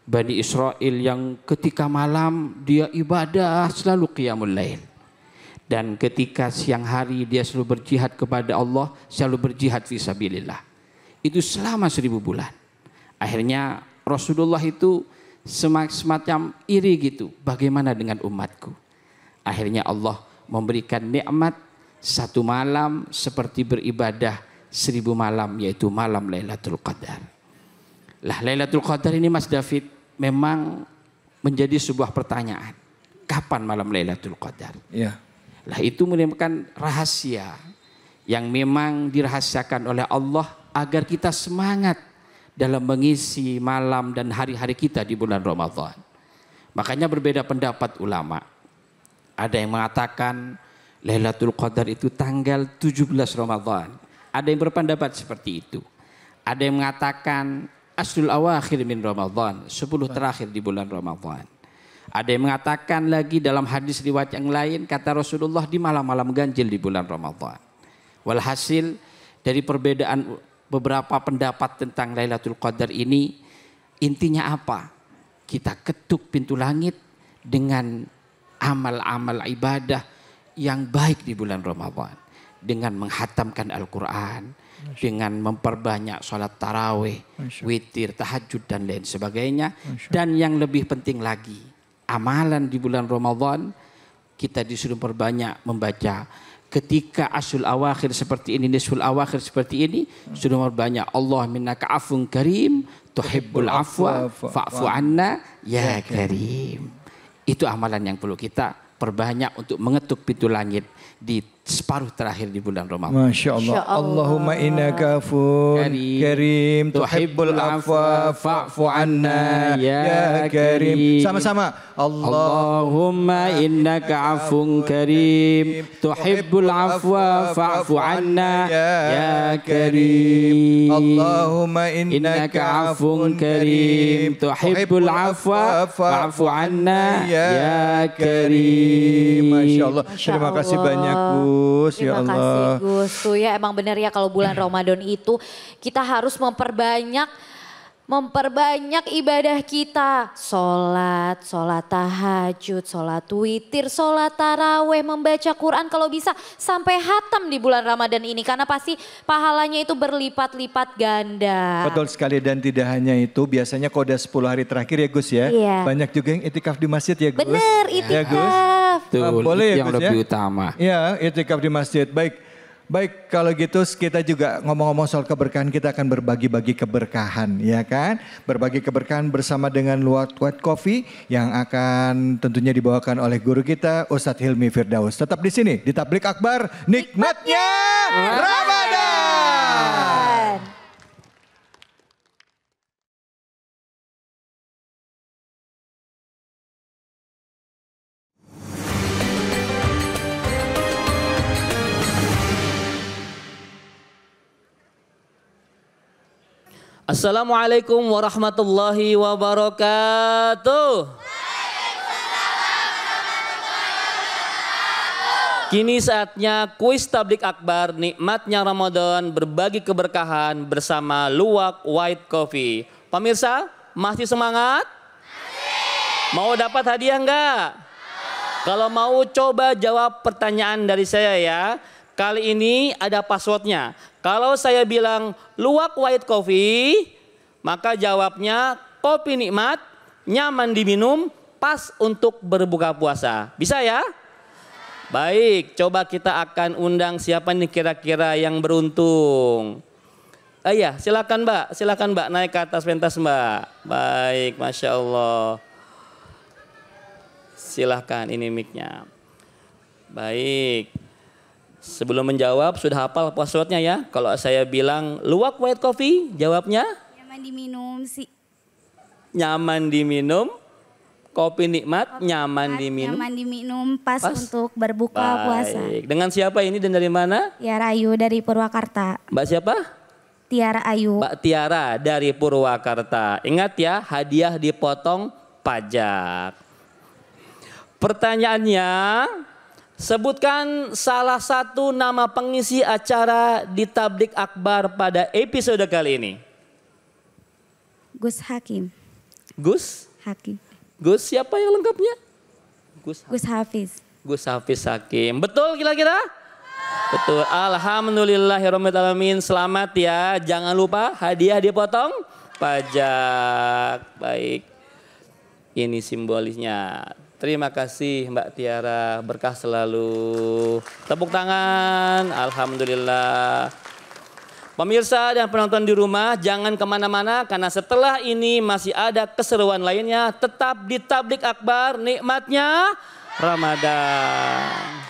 Bani Israel yang ketika malam dia ibadah selalu qiyamul lail. Dan ketika siang hari dia selalu berjihad kepada Allah, selalu berjihad fisabilillah. Itu selama 1000 bulan. Akhirnya Rasulullah itu semacam iri gitu. Bagaimana dengan umatku? Akhirnya Allah memberikan nikmat satu malam seperti beribadah 1000 malam, yaitu malam Lailatul Qadar. Lah Lailatul Qadar ini Mas David memang menjadi sebuah pertanyaan. Kapan malam Lailatul Qadar? Iya. Lah itu merupakan rahasia yang memang dirahasiakan oleh Allah agar kita semangat dalam mengisi malam dan hari-hari kita di bulan Ramadan. Makanya berbeda pendapat ulama. Ada yang mengatakan Lailatul Qadar itu tanggal 17 Ramadan. Ada yang berpendapat seperti itu. Ada yang mengatakan asrul awakhir min Ramadan, 10 terakhir di bulan Ramadan. Ada yang mengatakan lagi dalam hadis riwayat yang lain, kata Rasulullah di malam-malam ganjil di bulan Ramadan. Walhasil dari perbedaan beberapa pendapat tentang Lailatul Qadar ini, intinya apa? Kita ketuk pintu langit dengan amal-amal ibadah yang baik di bulan Ramadan. Dengan menghatamkan Al-Quran, dengan memperbanyak sholat tarawih, witir, tahajud dan lain sebagainya. Dan yang lebih penting lagi, amalan di bulan Ramadan kita disuruh perbanyak membaca. Ketika asul awakhir seperti ini, nisful awakhir seperti ini, sudah memperbanyak Allah minnaka afun karim, tuhibbul afwa fa'fu anna ya karim. Itu amalan yang perlu kita perbanyak untuk mengetuk pintu langit di separuh terakhir di bulan Ramadan. Masya Allah. Allahumma innaka afun karim tuhibbul afwa fa'fu anna ya karim. Sama-sama. Allahumma innaka afun karim tuhibbul afwa fa'fu anna ya karim. Allahumma innaka afun karim tuhibbul afwa fa'fu anna ya karim. Masya Allah. Terima kasih banyak Gus. Ya Allah. Terima kasih Gus. Tuh ya emang benar ya kalau bulan Ramadan itu kita harus memperbanyak memperbanyak ibadah kita. Sholat tahajud, sholat witir, sholat taraweh, membaca Quran kalau bisa sampai hatam di bulan Ramadan ini. Karena pasti pahalanya itu berlipat-lipat ganda. Betul sekali, dan tidak hanya itu, biasanya kalau udah 10 hari terakhir ya Gus ya. Iya. Banyak juga yang itikaf di masjid ya Gus. Bener, Ya Gus. Betul, Boleh itu ya yang Gus lebih ya? utama. Ya, itikaf di masjid. Baik, kalau gitu kita juga ngomong-ngomong soal keberkahan, kita akan berbagi-bagi keberkahan, ya kan? Berbagi keberkahan bersama dengan Luwak White Coffee yang akan tentunya dibawakan oleh guru kita Ustadz Hilmi Firdaus. Tetap di sini di Tablik Akbar, nikmatnya Ramadan. Assalamualaikum warahmatullahi wabarakatuh. Kini saatnya kuis Tablik Akbar nikmatnya Ramadan berbagi keberkahan bersama Luwak White Coffee. Pemirsa, masih semangat? Mau dapat hadiah enggak? Kalau mau coba jawab pertanyaan dari saya ya. Kali ini ada passwordnya. Kalau saya bilang Luwak White Coffee, maka jawabnya kopi nikmat, nyaman diminum, pas untuk berbuka puasa. Bisa ya? Baik, coba kita akan undang siapa nih kira-kira yang beruntung. Iya, silakan Mbak naik ke atas pentas Mbak. Baik, Masya Allah. Silahkan, ini mic-nya. Baik. Sebelum menjawab sudah hafal passwordnya ya. Kalau saya bilang Luwak White Coffee, jawabnya? Nyaman diminum sih. Nyaman diminum, kopi nikmat, nyaman diminum. Nyaman diminum pas untuk berbuka puasa. Baik. Dengan siapa ini dan dari mana? Tiara Ayu dari Purwakarta. Mbak siapa? Tiara Ayu. Mbak Tiara dari Purwakarta. Ingat ya, hadiah dipotong pajak. Pertanyaannya, sebutkan salah satu nama pengisi acara di Tablik Akbar pada episode kali ini. Gus Hakim. Gus? Hakim. Gus siapa yang lengkapnya? Gus Hafiz. Gus Hafiz Hakim. Betul kira-kira? Betul. Alhamdulillahirrahmanirrahim. Selamat ya. Jangan lupa hadiah dipotong pajak. Baik. Ini simbolisnya. Terima kasih Mbak Tiara, berkah selalu. Tepuk tangan, Alhamdulillah. Pemirsa dan penonton di rumah jangan kemana-mana karena setelah ini masih ada keseruan lainnya. Tetap di Tablik Akbar, nikmatnya Ramadan.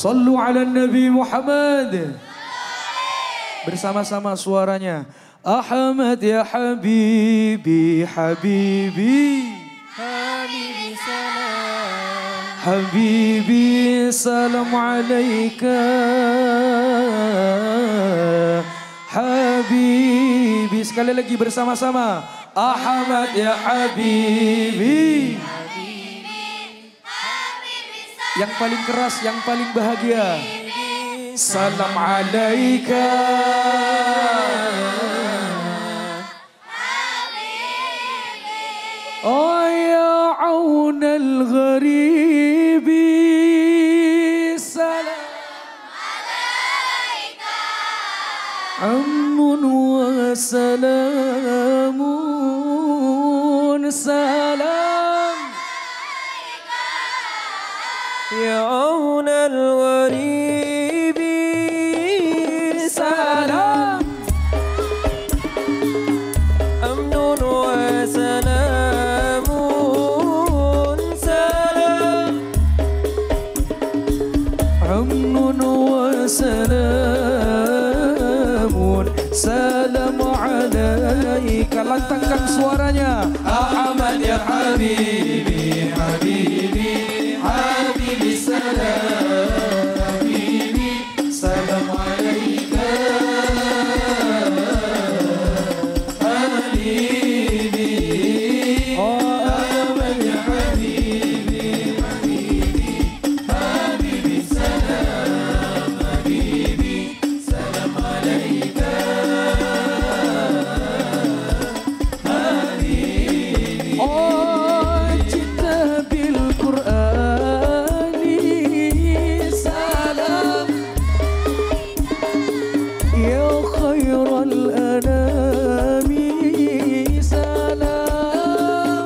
Sallu ala Nabi Muhammad. Bersama-sama suaranya. Ahmad ya Habibi, Habibi. Habibi salam. Habibi salam alaika. Habibi. Sekali lagi bersama-sama. Ahmad ya Habibi. Yang paling keras, yang paling bahagia. Salam alaika. Oh ya aun al-gharibi. Salam alaika. Ammun wa salamun. Salam Ya aun al-gharibi. salam. Amnun wa salamun. Salam Amnun wa salamun. Salam alaika. Lantangkan suaranya. Ahmad ya Habibi, Habibi, Habibi salam. Habibi salam alaika. Habibi. Oh Ahmad ya Habibi, Habibi, Habibi salam. Habibi salam alaika. Oh cinta bil Qur'ani salam. Ya khairal anami salam.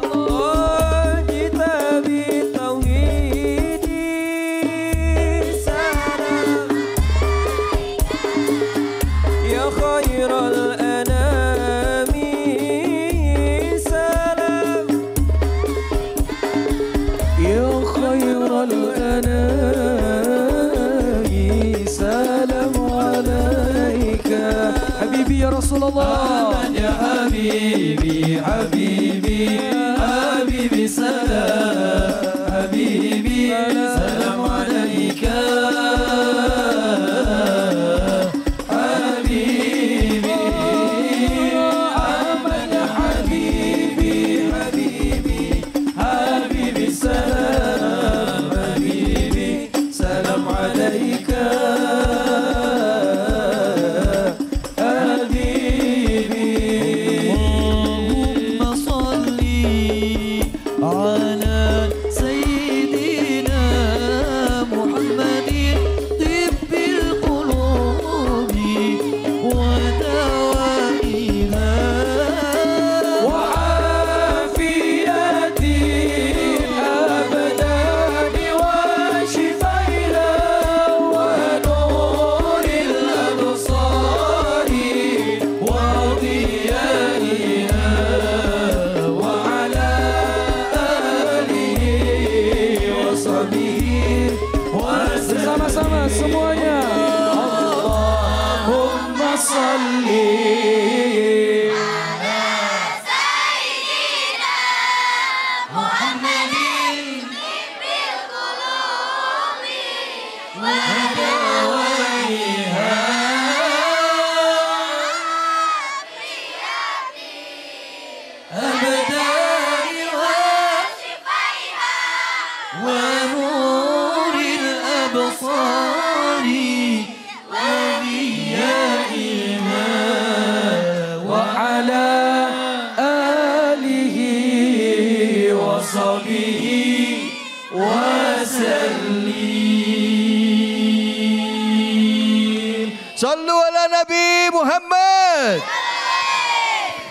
Oh kita bitauhidi. Salam Ya khairal anami. Salam Ya khairal anami salam alaika. Habibi ya Rasulullah. Ya Habibi, Habibi, Habibi salam. Habibi salam alaika. Habibi, Ahmad ya Habibi, Habibi, Habibi salam. Habibi salam alaika. Allahumma salli ala sayyidina Muhammadin tibbil qulubi wa dawaiha wa afiyati abdani wa shifaiha wa nuril absari wa diyaiha wa ala alihi wa sahbihi wa sama-sama semuanya. Allahumma salli ونور الأبصار وضيائها وعلى آله وصحبه وسلم. Sallu ala Nabi Muhammad.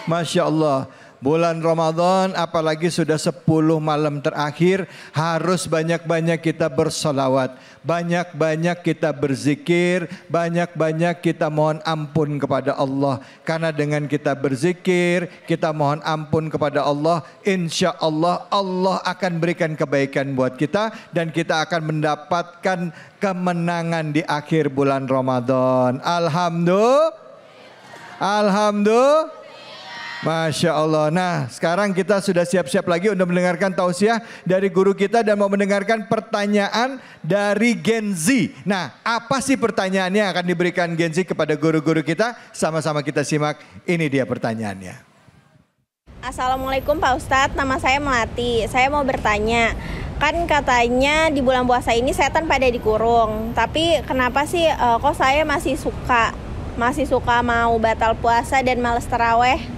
Masya Allah. bulan Ramadan apalagi sudah 10 malam terakhir, harus banyak-banyak kita bersolawat, banyak-banyak kita berzikir, banyak-banyak kita mohon ampun kepada Allah. Karena dengan kita berzikir, kita mohon ampun kepada Allah, insya Allah Allah akan berikan kebaikan buat kita dan kita akan mendapatkan kemenangan di akhir bulan Ramadan. Alhamdulillah. Masya Allah. Nah, sekarang kita sudah siap-siap lagi untuk mendengarkan tausiah dari guru kita dan mau mendengarkan pertanyaan dari Gen Z. Nah, apa sih pertanyaannya yang akan diberikan Gen Z kepada guru-guru kita? Sama-sama kita simak. Ini dia pertanyaannya. Assalamualaikum Pak Ustadz, nama saya Melati. Saya mau bertanya, kan katanya di bulan puasa ini setan pada dikurung. Tapi kenapa sih kok saya masih suka mau batal puasa dan males taraweh?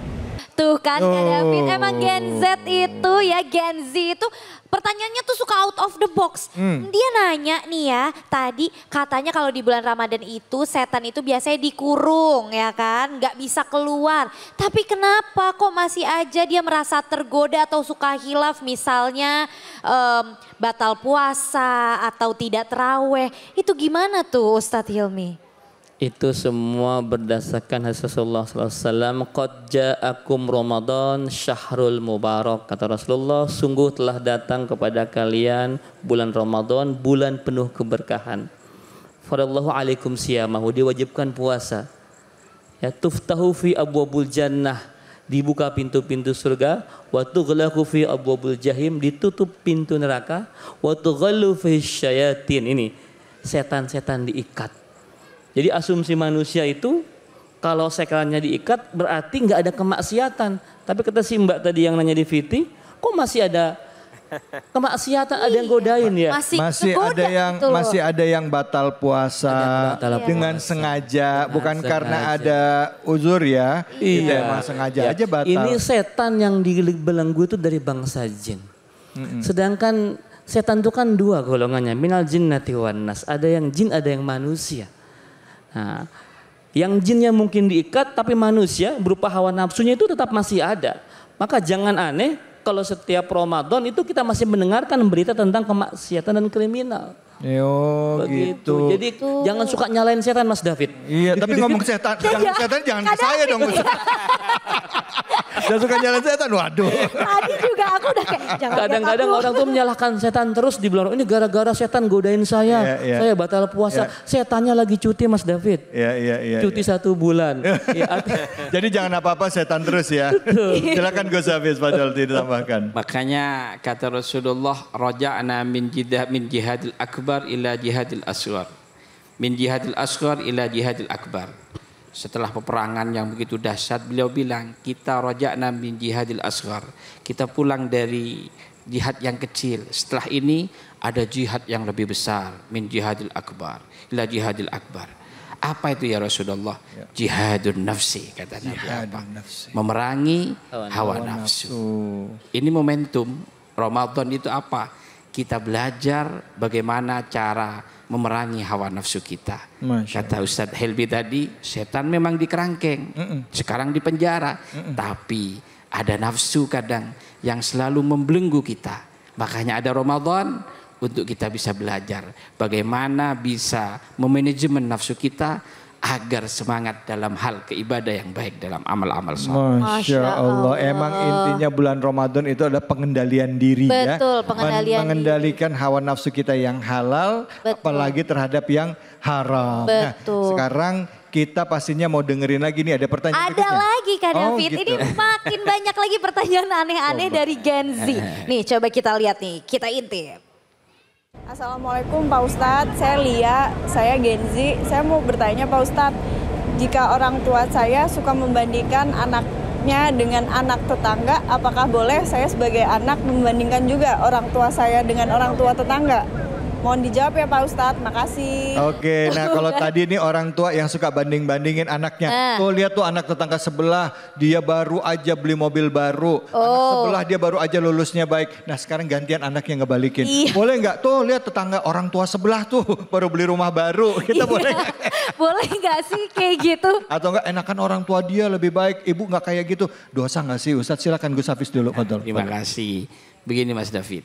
Tuh kan Kak David, emang Gen Z itu ya, Gen Z itu pertanyaannya tuh suka out of the box. Dia nanya nih ya, tadi katanya kalau di bulan Ramadan itu setan itu biasanya dikurung ya kan, nggak bisa keluar. Tapi kenapa kok masih aja dia merasa tergoda atau suka hilaf, misalnya batal puasa atau tidak terawih. Itu gimana tuh Ustadz Hilmi? Itu semua berdasarkan hadis Rasulullah SAW. Qad ja'akum Ramadan syahrul mubarak. Kata Rasulullah, sungguh telah datang kepada kalian bulan Ramadan, bulan penuh keberkahan. Faradallahu alaikum siyamahu, diwajibkan puasa. Ya, tuftahu fi abwabul jannah, dibuka pintu-pintu surga. Wa tughlaqu fi abwabul jahim, ditutup pintu neraka. Wa tughallu fi syayatin, ini setan-setan diikat. Jadi asumsi manusia itu kalau sekerannya diikat berarti nggak ada kemaksiatan. Tapi kata si Mbak tadi yang nanya di VT, kok masih ada kemaksiatan, ada yang godain ya? Masih ada yang batal puasa dengan sengaja, bukan karena ada uzur ya. Iya, emang sengaja aja batal. Ini setan yang dibelenggu itu dari bangsa jin. Sedangkan setan itu kan dua golongannya, minal jinnati wan nas. Ada yang jin, ada yang manusia. Nah, yang jinnya mungkin diikat tapi manusia berupa hawa nafsunya itu tetap masih ada. Maka jangan aneh kalau setiap Ramadan itu kita masih mendengarkan berita tentang kemaksiatan dan kriminal. Gitu. Jadi jangan suka nyalain setan Mas David. Iya, tapi ngomong setan, jangan ke saya dong. Jangan suka nyalain setan, waduh. Tadi juga aku udah kayak kadang-kadang orang tuh menyalahkan setan terus di bulan ini gara-gara setan godain saya. Saya batal puasa. Setannya lagi cuti Mas David. Iya. Cuti 1 bulan. Jadi jangan apa-apa setan terus ya. Silakan Gus Hafiz Fadl ditambahkan. Makanya kata Rasulullah, raja'na min jihadil akbar ila jihadil asghar. Min jihadil asghar ila jihadil akbar. Setelah peperangan yang begitu dahsyat, beliau bilang, kita raja'na min jihadil asghar. Kita pulang dari jihad yang kecil. Setelah ini ada jihad yang lebih besar, min jihadil akbar ila jihadil akbar. Apa itu ya Rasulullah? Jihadun nafsi, kata Nabi. Memerangi hawa nafsu. Ini momentum Ramadan itu apa? Kita belajar bagaimana cara memerangi hawa nafsu kita. Kata Ustadz Helbi tadi, setan memang di kerangkeng, sekarang di penjara, tapi ada nafsu kadang yang selalu membelenggu kita. Makanya ada Ramadan untuk kita bisa belajar bagaimana bisa memanajemen nafsu kita agar semangat dalam hal keibadah yang baik dalam amal-amal saleh. Masya Allah, emang intinya bulan Ramadan itu adalah pengendalian diri. Betul, pengendalian mengendalikan hawa nafsu kita yang halal, apalagi terhadap yang haram. Betul. Nah, sekarang kita pastinya mau dengerin lagi nih, ada pertanyaan berikutnya. Ada lagi Kak David, gitu. Ini makin banyak lagi pertanyaan aneh-aneh dari Gen Z. Nih coba kita lihat nih, kita intip. Assalamualaikum Pak Ustadz, saya Lia, saya Gen Z. Saya mau bertanya Pak Ustadz, jika orang tua saya suka membandingkan anaknya dengan anak tetangga, apakah boleh saya sebagai anak membandingkan juga orang tua saya dengan orang tua tetangga? Mohon dijawab ya Pak Ustadz, makasih. Oke, nah kalau tadi ini orang tua yang suka banding-bandingin anaknya. Tuh lihat tuh anak tetangga sebelah, dia baru aja beli mobil baru. Anak sebelah dia baru aja lulusnya baik. Nah sekarang gantian anaknya ngebalikin. Iya. Boleh nggak? Tuh lihat tetangga orang tua sebelah tuh baru beli rumah baru. Kita boleh nggak? Boleh nggak sih kayak gitu? Atau enggak enakan orang tua dia lebih baik, ibu nggak kayak gitu. Dosa nggak sih Ustadz? Silakan Gus Hafiz dulu. Terima kasih. Begini Mas David,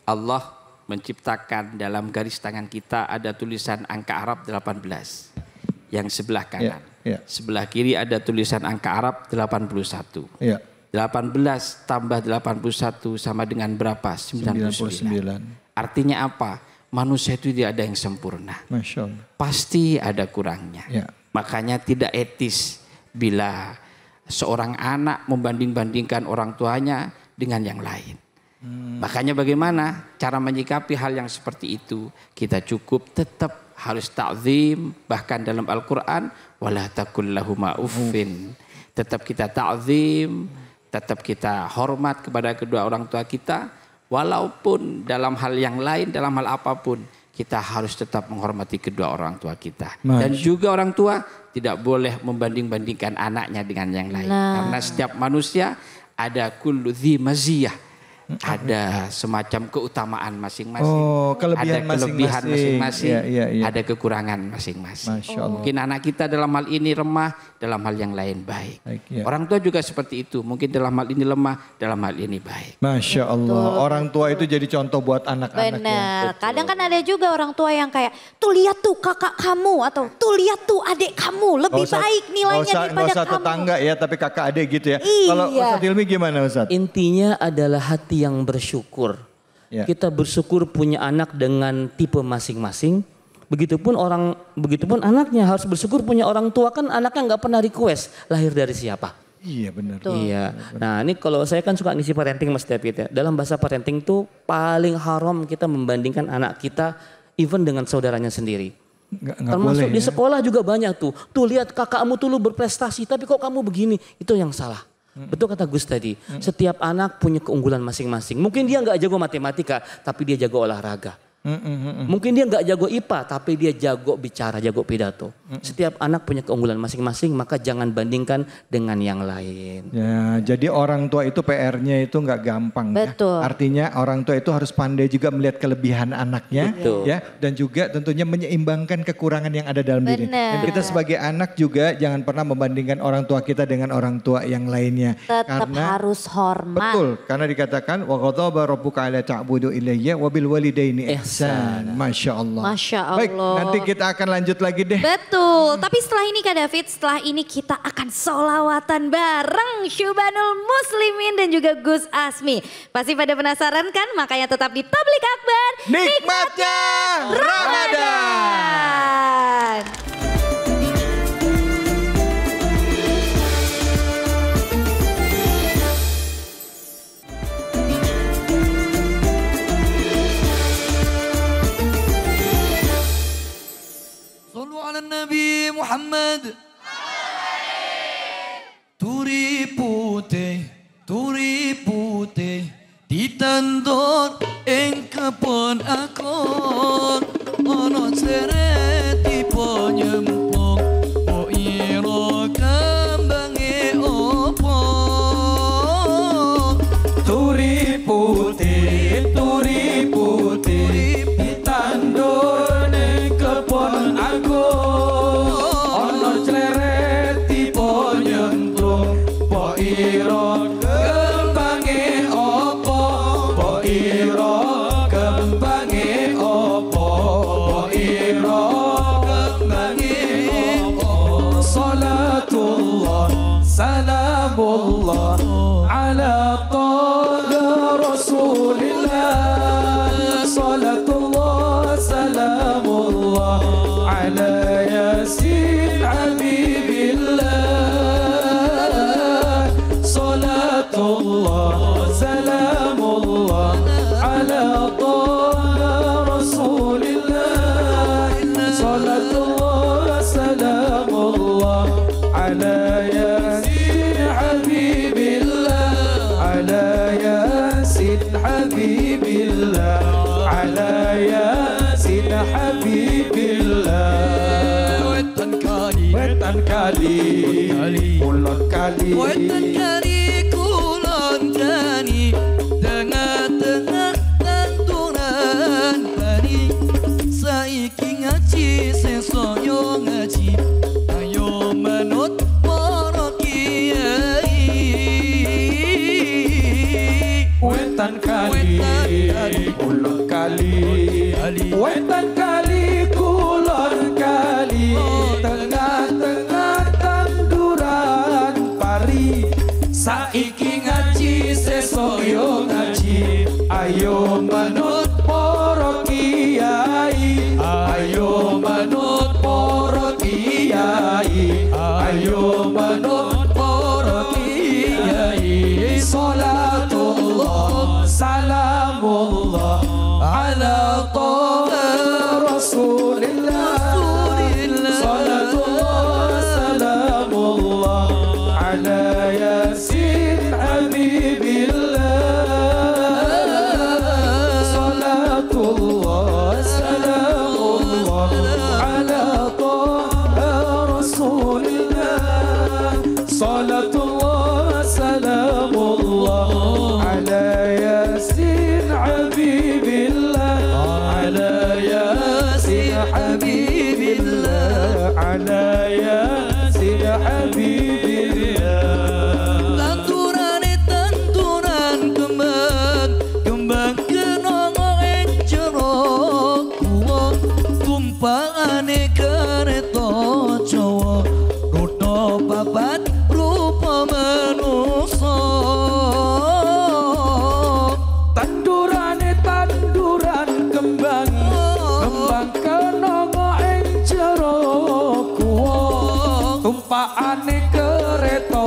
Allah menciptakan dalam garis tangan kita ada tulisan angka Arab 18 yang sebelah kanan. Sebelah kiri ada tulisan angka Arab 81. 18 tambah 81 sama dengan berapa? 99. Artinya apa? Manusia itu tidak ada yang sempurna. Masya Allah. Pasti ada kurangnya. Makanya tidak etis bila seorang anak membanding-bandingkan orang tuanya dengan yang lain. Makanya bagaimana cara menyikapi hal yang seperti itu? Kita cukup tetap harus ta'zim, bahkan dalam Al-Quran wala taqul lahuma uffin. Tetap kita ta'zim, tetap kita hormat kepada kedua orang tua kita, walaupun dalam hal yang lain, dalam hal apapun kita harus tetap menghormati kedua orang tua kita. Dan juga orang tua tidak boleh membanding-bandingkan anaknya dengan yang lain. Karena setiap manusia ada kullu dzi maziyah. Ada semacam keutamaan masing-masing. Kelebihan ada kelebihan masing-masing. Iya. Ada kekurangan masing-masing. Masya Allah. Mungkin anak kita dalam hal ini remah, dalam hal yang lain baik. Orang tua juga seperti itu. Mungkin dalam hal ini lemah, dalam hal ini baik. Masya Allah. Orang tua itu jadi contoh buat anak-anak. Benar. Kadang kan ada juga orang tua yang kayak, tuh lihat tuh kakak kamu atau tuh lihat tuh adik kamu lebih baik nilainya daripada Gak usah kamu. tetangga ya, tapi kakak adik gitu ya. Iya. Kalau Ustadz Hilmi gimana Ustadz? Intinya adalah hati yang bersyukur. Kita bersyukur punya anak dengan tipe masing-masing. Begitupun anaknya harus bersyukur punya orang tua, kan anaknya nggak pernah request lahir dari siapa. Iya benar. Iya. Nah ini kalau saya kan suka ngisi parenting Mas David ya. Dalam bahasa parenting tuh paling haram kita membandingkan anak kita even dengan saudaranya sendiri. Termasuk di sekolah juga banyak tuh. Tuh lihat kakakmu tuh lu berprestasi tapi kok kamu begini. Itu yang salah. Betul kata Gus tadi, setiap anak punya keunggulan masing-masing. Mungkin dia nggak jago matematika, tapi dia jago olahraga. Mungkin dia nggak jago IPA, tapi dia jago bicara, jago pidato. Setiap anak punya keunggulan masing-masing, maka jangan bandingkan dengan yang lain. Ya, jadi orang tua itu PR-nya itu nggak gampang. Betul. Ya. Artinya orang tua itu harus pandai juga melihat kelebihan anaknya, Betul. ya, dan juga tentunya menyeimbangkan kekurangan yang ada dalam diri. Dan kita sebagai anak juga jangan pernah membandingkan orang tua kita dengan orang tua yang lainnya. Tetap harus hormat. Betul, karena dikatakan wa ghadaba rabbuka alla ta'budu ilayya wa bil walidaini ihsan. Masya Allah. Masya Allah. Baik, nanti kita akan lanjut lagi deh. Betul, tapi setelah ini Kak David, setelah ini kita akan sholawatan bareng Syubanul Muslimin dan juga Gus Asmi. Pasti pada penasaran kan? Makanya tetap di Tablik Akbar. Nikmatnya Ramadan. صلوا على النبي محمد Turi putih ditandon ing kebon akon ana sereti penyemplung kok ira kembange opo Turi putih ditandon ing kebon akon ana sereti penyemplung kok ira kembange opo kok ira kembange opo kok ira kembange opo salatullah salamullah ala taha rasulillah salatullah salamullah ala yasin habibillah salatullah salamullah ala taha rasulillah salatullah salamullah ala yasin habibillah ala yasin habibillah ala yasin habibillah. Wetan kali kulon kali, wetan kali kulon kali, tengah-tengah tanturan kali, saiki ngaji sesoyo ngaji, ayo manut para kiai. Wetan kali kulon kali, wetan kali kulon kali, tengah-tengah tanduran pari, saiki ngaji sesoyo ngaji, ayo manut para kiai, ayo manut para kiai, ayo manut para kiai. Salatullah salamullah ala taha rasulillah, salatullah salamullah ala yasin habibillah, salatullah salamullah ala taha rasulillah, salatullah salamullah ala yasin habibillah, ala yasin habibillah, ala yasin habibillah. Tanturane tanturan kembang, kembang kenongo ing jero kuwa, tumpakane kereta Jawa, roda papat rupa manusa. Tandurane tanduran kembang, kembang kenongo ing jero kuwa, tumpakane kereta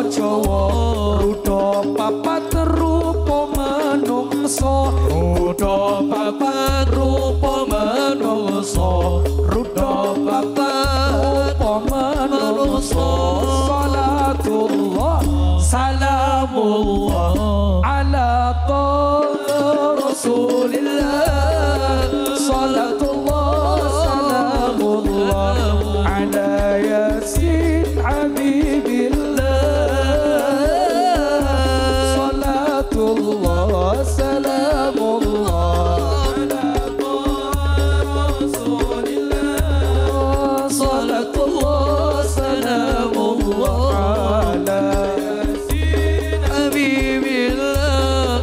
Jawa, ruda papat rupa manungsa, ruda papat rupa manungsa, ruda papat rupa manungsa. Salatullah salamullah ala taha rasulillah, salatullah salamullah ala yasin habibillah, salatullah salamullah ala taha rasulillah, salatullah salamullah ala yasin habibillah,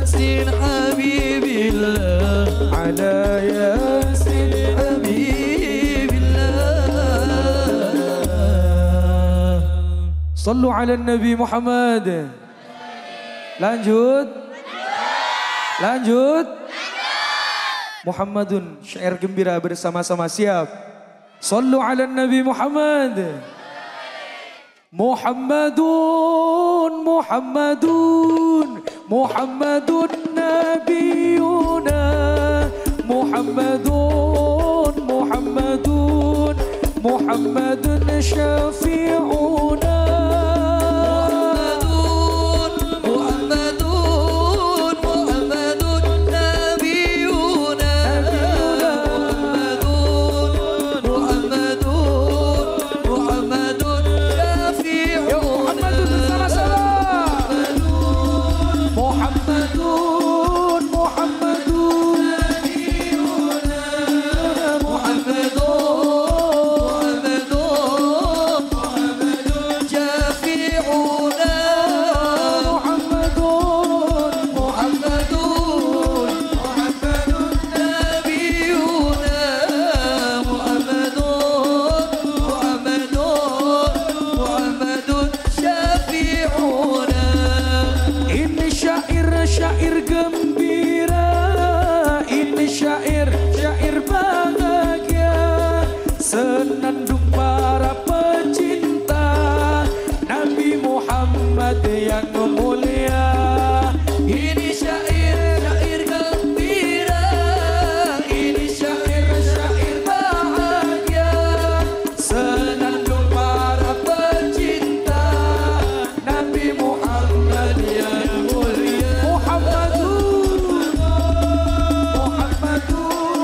yasin habibillah, ala yasin habibillah. Sallu ala Nabi Muhammad. Lanjut. Lanjut. Muhammadun, syair gembira bersama-sama, siap. Sallu ala Nabi Muhammad. Muhammadun, Muhammadun, Muhammadun Nabiyuna, Muhammadun, Muhammadun, Muhammadun Syafi'una. Muhammadun, Muhammadun Nabiyuna, Muhammadun, Muhammadun, Muhammadun Syafi'una. Muhammadun, Muhammadun Nabiyuna, Muhammadun, Muhammadun Syafi'una, Muhammadun, Muhammadun, Muhammadun Nabiyuna, Muhammadun, Muhammadun, Muhammadun Syafi'una. Ini syair gembira, ini syair bahagia, senandung para pecinta Nabi Muhammad yang mulia. Ini syair gembira, ini syair bahagia, senandung para pecinta Nabi Muhammad yang mulia. Muhammadun, Muhammadun,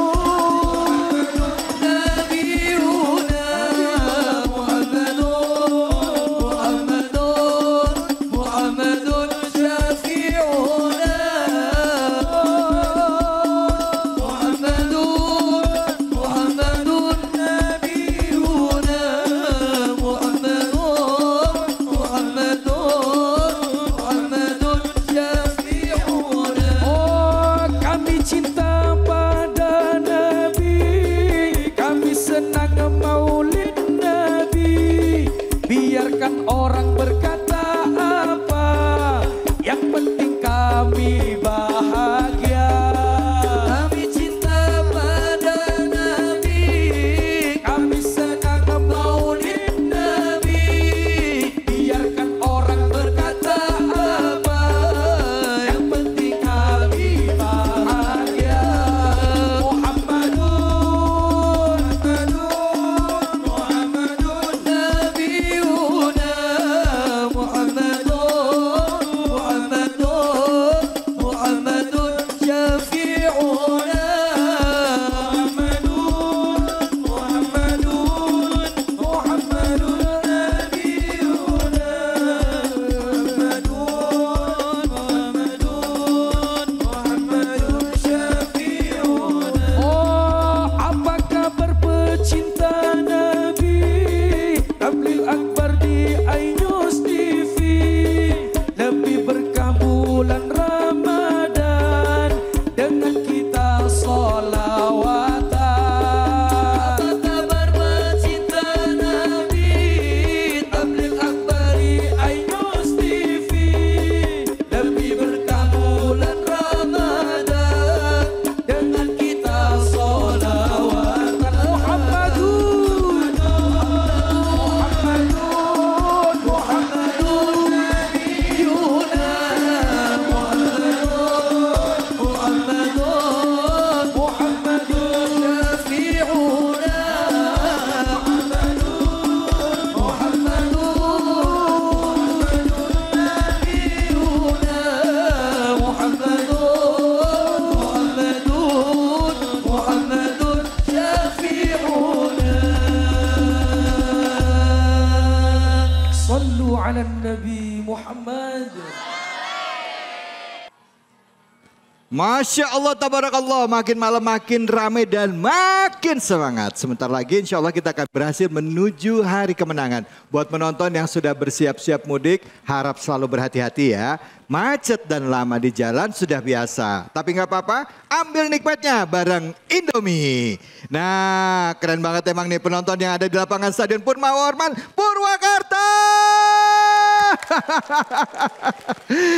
Masya Allah, tabarakallah, makin malam makin ramai dan makin semangat. Sebentar lagi insya Allah kita akan berhasil menuju hari kemenangan. Buat penonton yang sudah bersiap-siap mudik, harap selalu berhati-hati ya. Macet dan lama di jalan sudah biasa. Tapi nggak apa-apa, ambil nikmatnya bareng Indomie. Nah, keren banget emang nih penonton yang ada di lapangan Stadion Purnawarman, Purwakarta.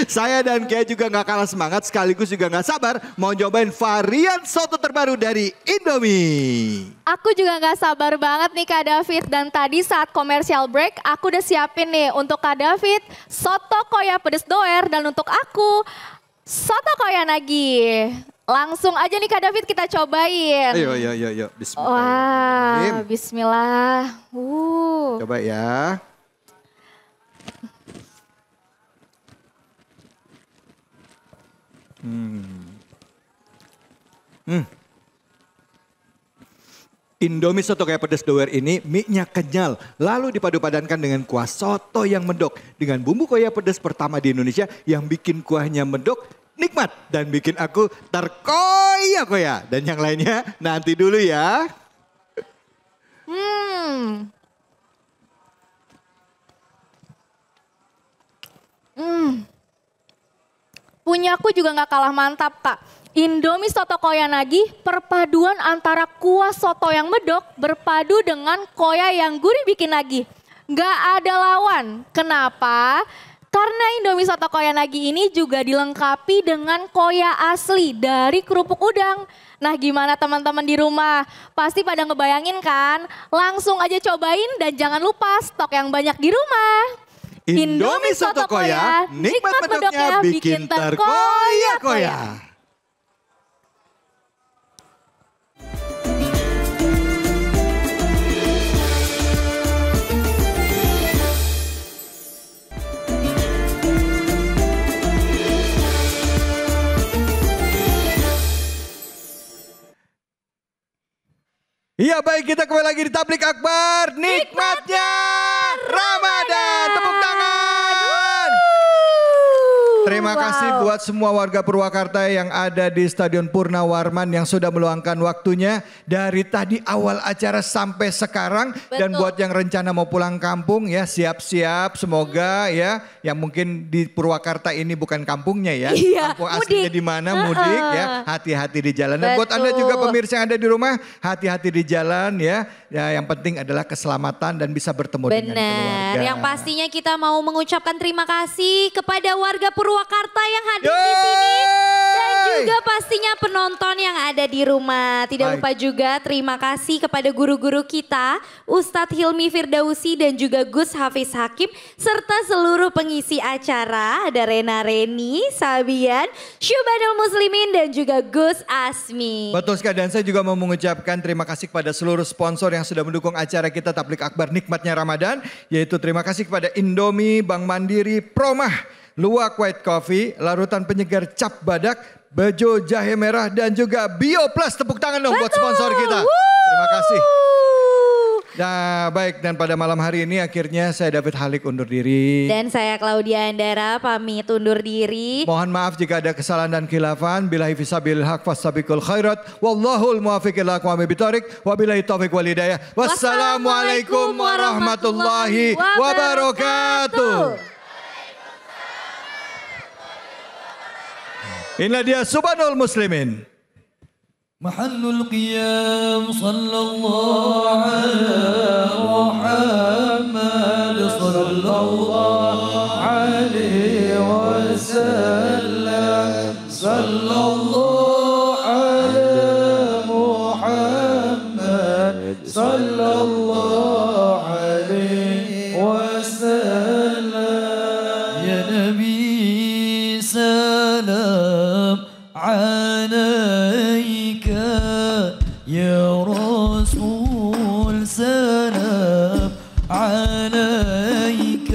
Saya dan Kia juga nggak kalah semangat, sekaligus juga nggak sabar mau nyobain varian soto terbaru dari Indomie. Aku juga nggak sabar banget nih Kak David. Dan tadi saat komersial break aku udah siapin nih untuk Kak David soto koya pedes doer. Dan untuk aku soto koya nagi. Langsung aja nih Kak David kita cobain. Ayo. Bismillah. Wah, bismillah. Coba ya. Indomie soto kayak pedas doer ini mie-nya kenyal, lalu dipadu-padankan dengan kuah soto yang mendok. Dengan bumbu koya pedas pertama di Indonesia yang bikin kuahnya mendok, nikmat dan bikin aku terkoyak-koyak. Dan yang lainnya nanti dulu ya. Punyaku juga nggak kalah mantap Kak. Indomie soto koya nagi, perpaduan antara kuah soto yang medok berpadu dengan koya yang gurih bikin nagi. Nggak ada lawan. Kenapa? Karena Indomie soto koya nagi ini juga dilengkapi dengan koya asli dari kerupuk udang. Nah gimana teman-teman di rumah? Pasti pada ngebayangin kan? Langsung aja cobain dan jangan lupa stok yang banyak di rumah. Indomie soto koya, nikmat medoknya bikin terkoyak-koyak. Iya baik, kita kembali lagi di Tablik Akbar, nikmatnya Ramadan. Tepuk tangan. Terima kasih buat semua warga Purwakarta yang ada di Stadion Purnawarman yang sudah meluangkan waktunya dari tadi awal acara sampai sekarang. Betul. Dan buat yang rencana mau pulang kampung ya siap-siap, semoga ya yang mungkin di Purwakarta ini bukan kampungnya ya. Iya, kampung aslinya di mana mudik ya, hati-hati di jalan. Dan buat Anda juga pemirsa yang ada di rumah, hati-hati di jalan ya. Ya yang penting adalah keselamatan dan bisa bertemu dengan keluarga. Benar, yang pastinya kita mau mengucapkan terima kasih kepada warga Purwakarta yang hadir di sini. Dan juga pastinya penonton yang ada di rumah. Tidak lupa juga terima kasih kepada guru-guru kita, Ustadz Hilmi Firdausi dan juga Gus Hafiz Hakim. Serta seluruh pengisi acara, ada Rena Reni, Sabian, Syubanul Muslimin dan juga Gus Asmi. Betul sekali, dan saya juga mau mengucapkan terima kasih kepada seluruh sponsor yang sudah mendukung acara kita Tablik Akbar Nikmatnya Ramadan. Yaitu terima kasih kepada Indomie, Bank Mandiri, Promah, Luwak White Coffee, larutan penyegar Cap Badak, Bejo Jahe Merah dan juga Bio Plus. Tepuk tangan dong buat sponsor kita. Terima kasih. Nah baik, dan pada malam hari ini akhirnya saya David Halik undur diri. Dan saya Claudia Andara pamit undur diri. Mohon maaf jika ada kesalahan dan khilafan. Billahi fisabilil haq fastabiqul khairat. Wallahul muwafiq ila aqwamit thoriq. Wabillahi taufiq wal hidayah. Wassalamualaikum warahmatullahi wabarakatuh. Inilah dia Subhanul Muslimin. محل القيام صلى الله على محمد صلى الله عليه وسلم صلى الله على محمد صلى الله عليه وسلم يا نبي سلام عليك يا رسول سلام عليك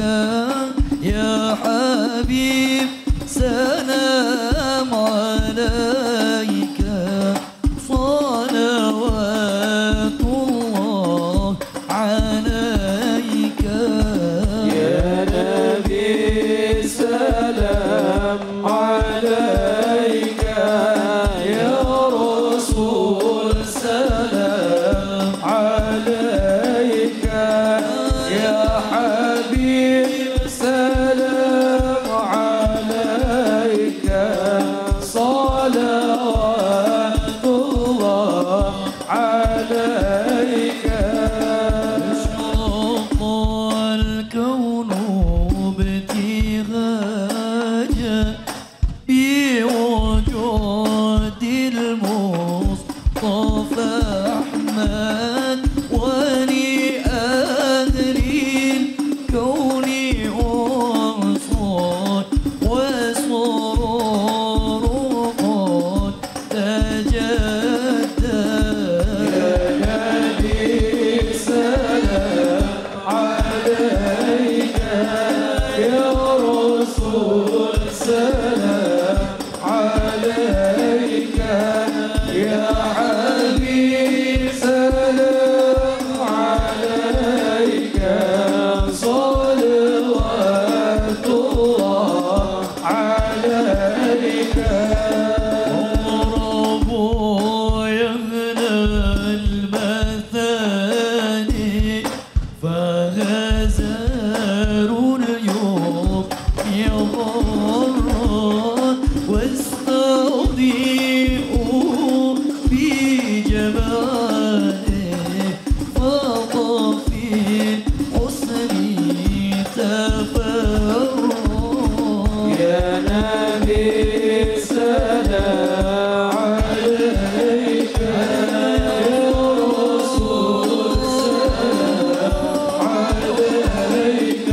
يا حبيب سلام عليك صلوات الله عليك يا نبي سلام سلام عليك يا حبيب سلام عليك صلوات الله عليك رب يمنى المثاني فغزار اليوم يغران واستضيء بجماله فضى في حسني تفرد يا نبي سلام عليك يا رسول سلام عليك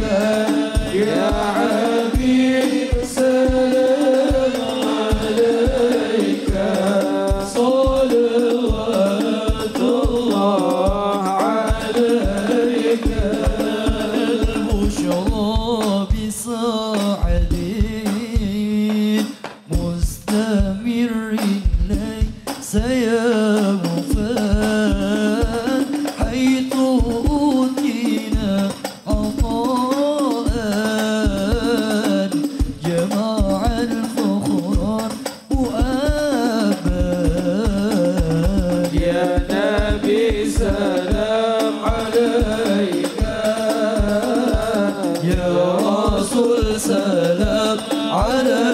يا حبيب سلام عليك صلوات الله عليك البشرى بسعد مستمر ليس يوفان حيث أوتينا عطاء جمع الفخران وآبان يا نبي سلام عليك يا رسول سلام عليك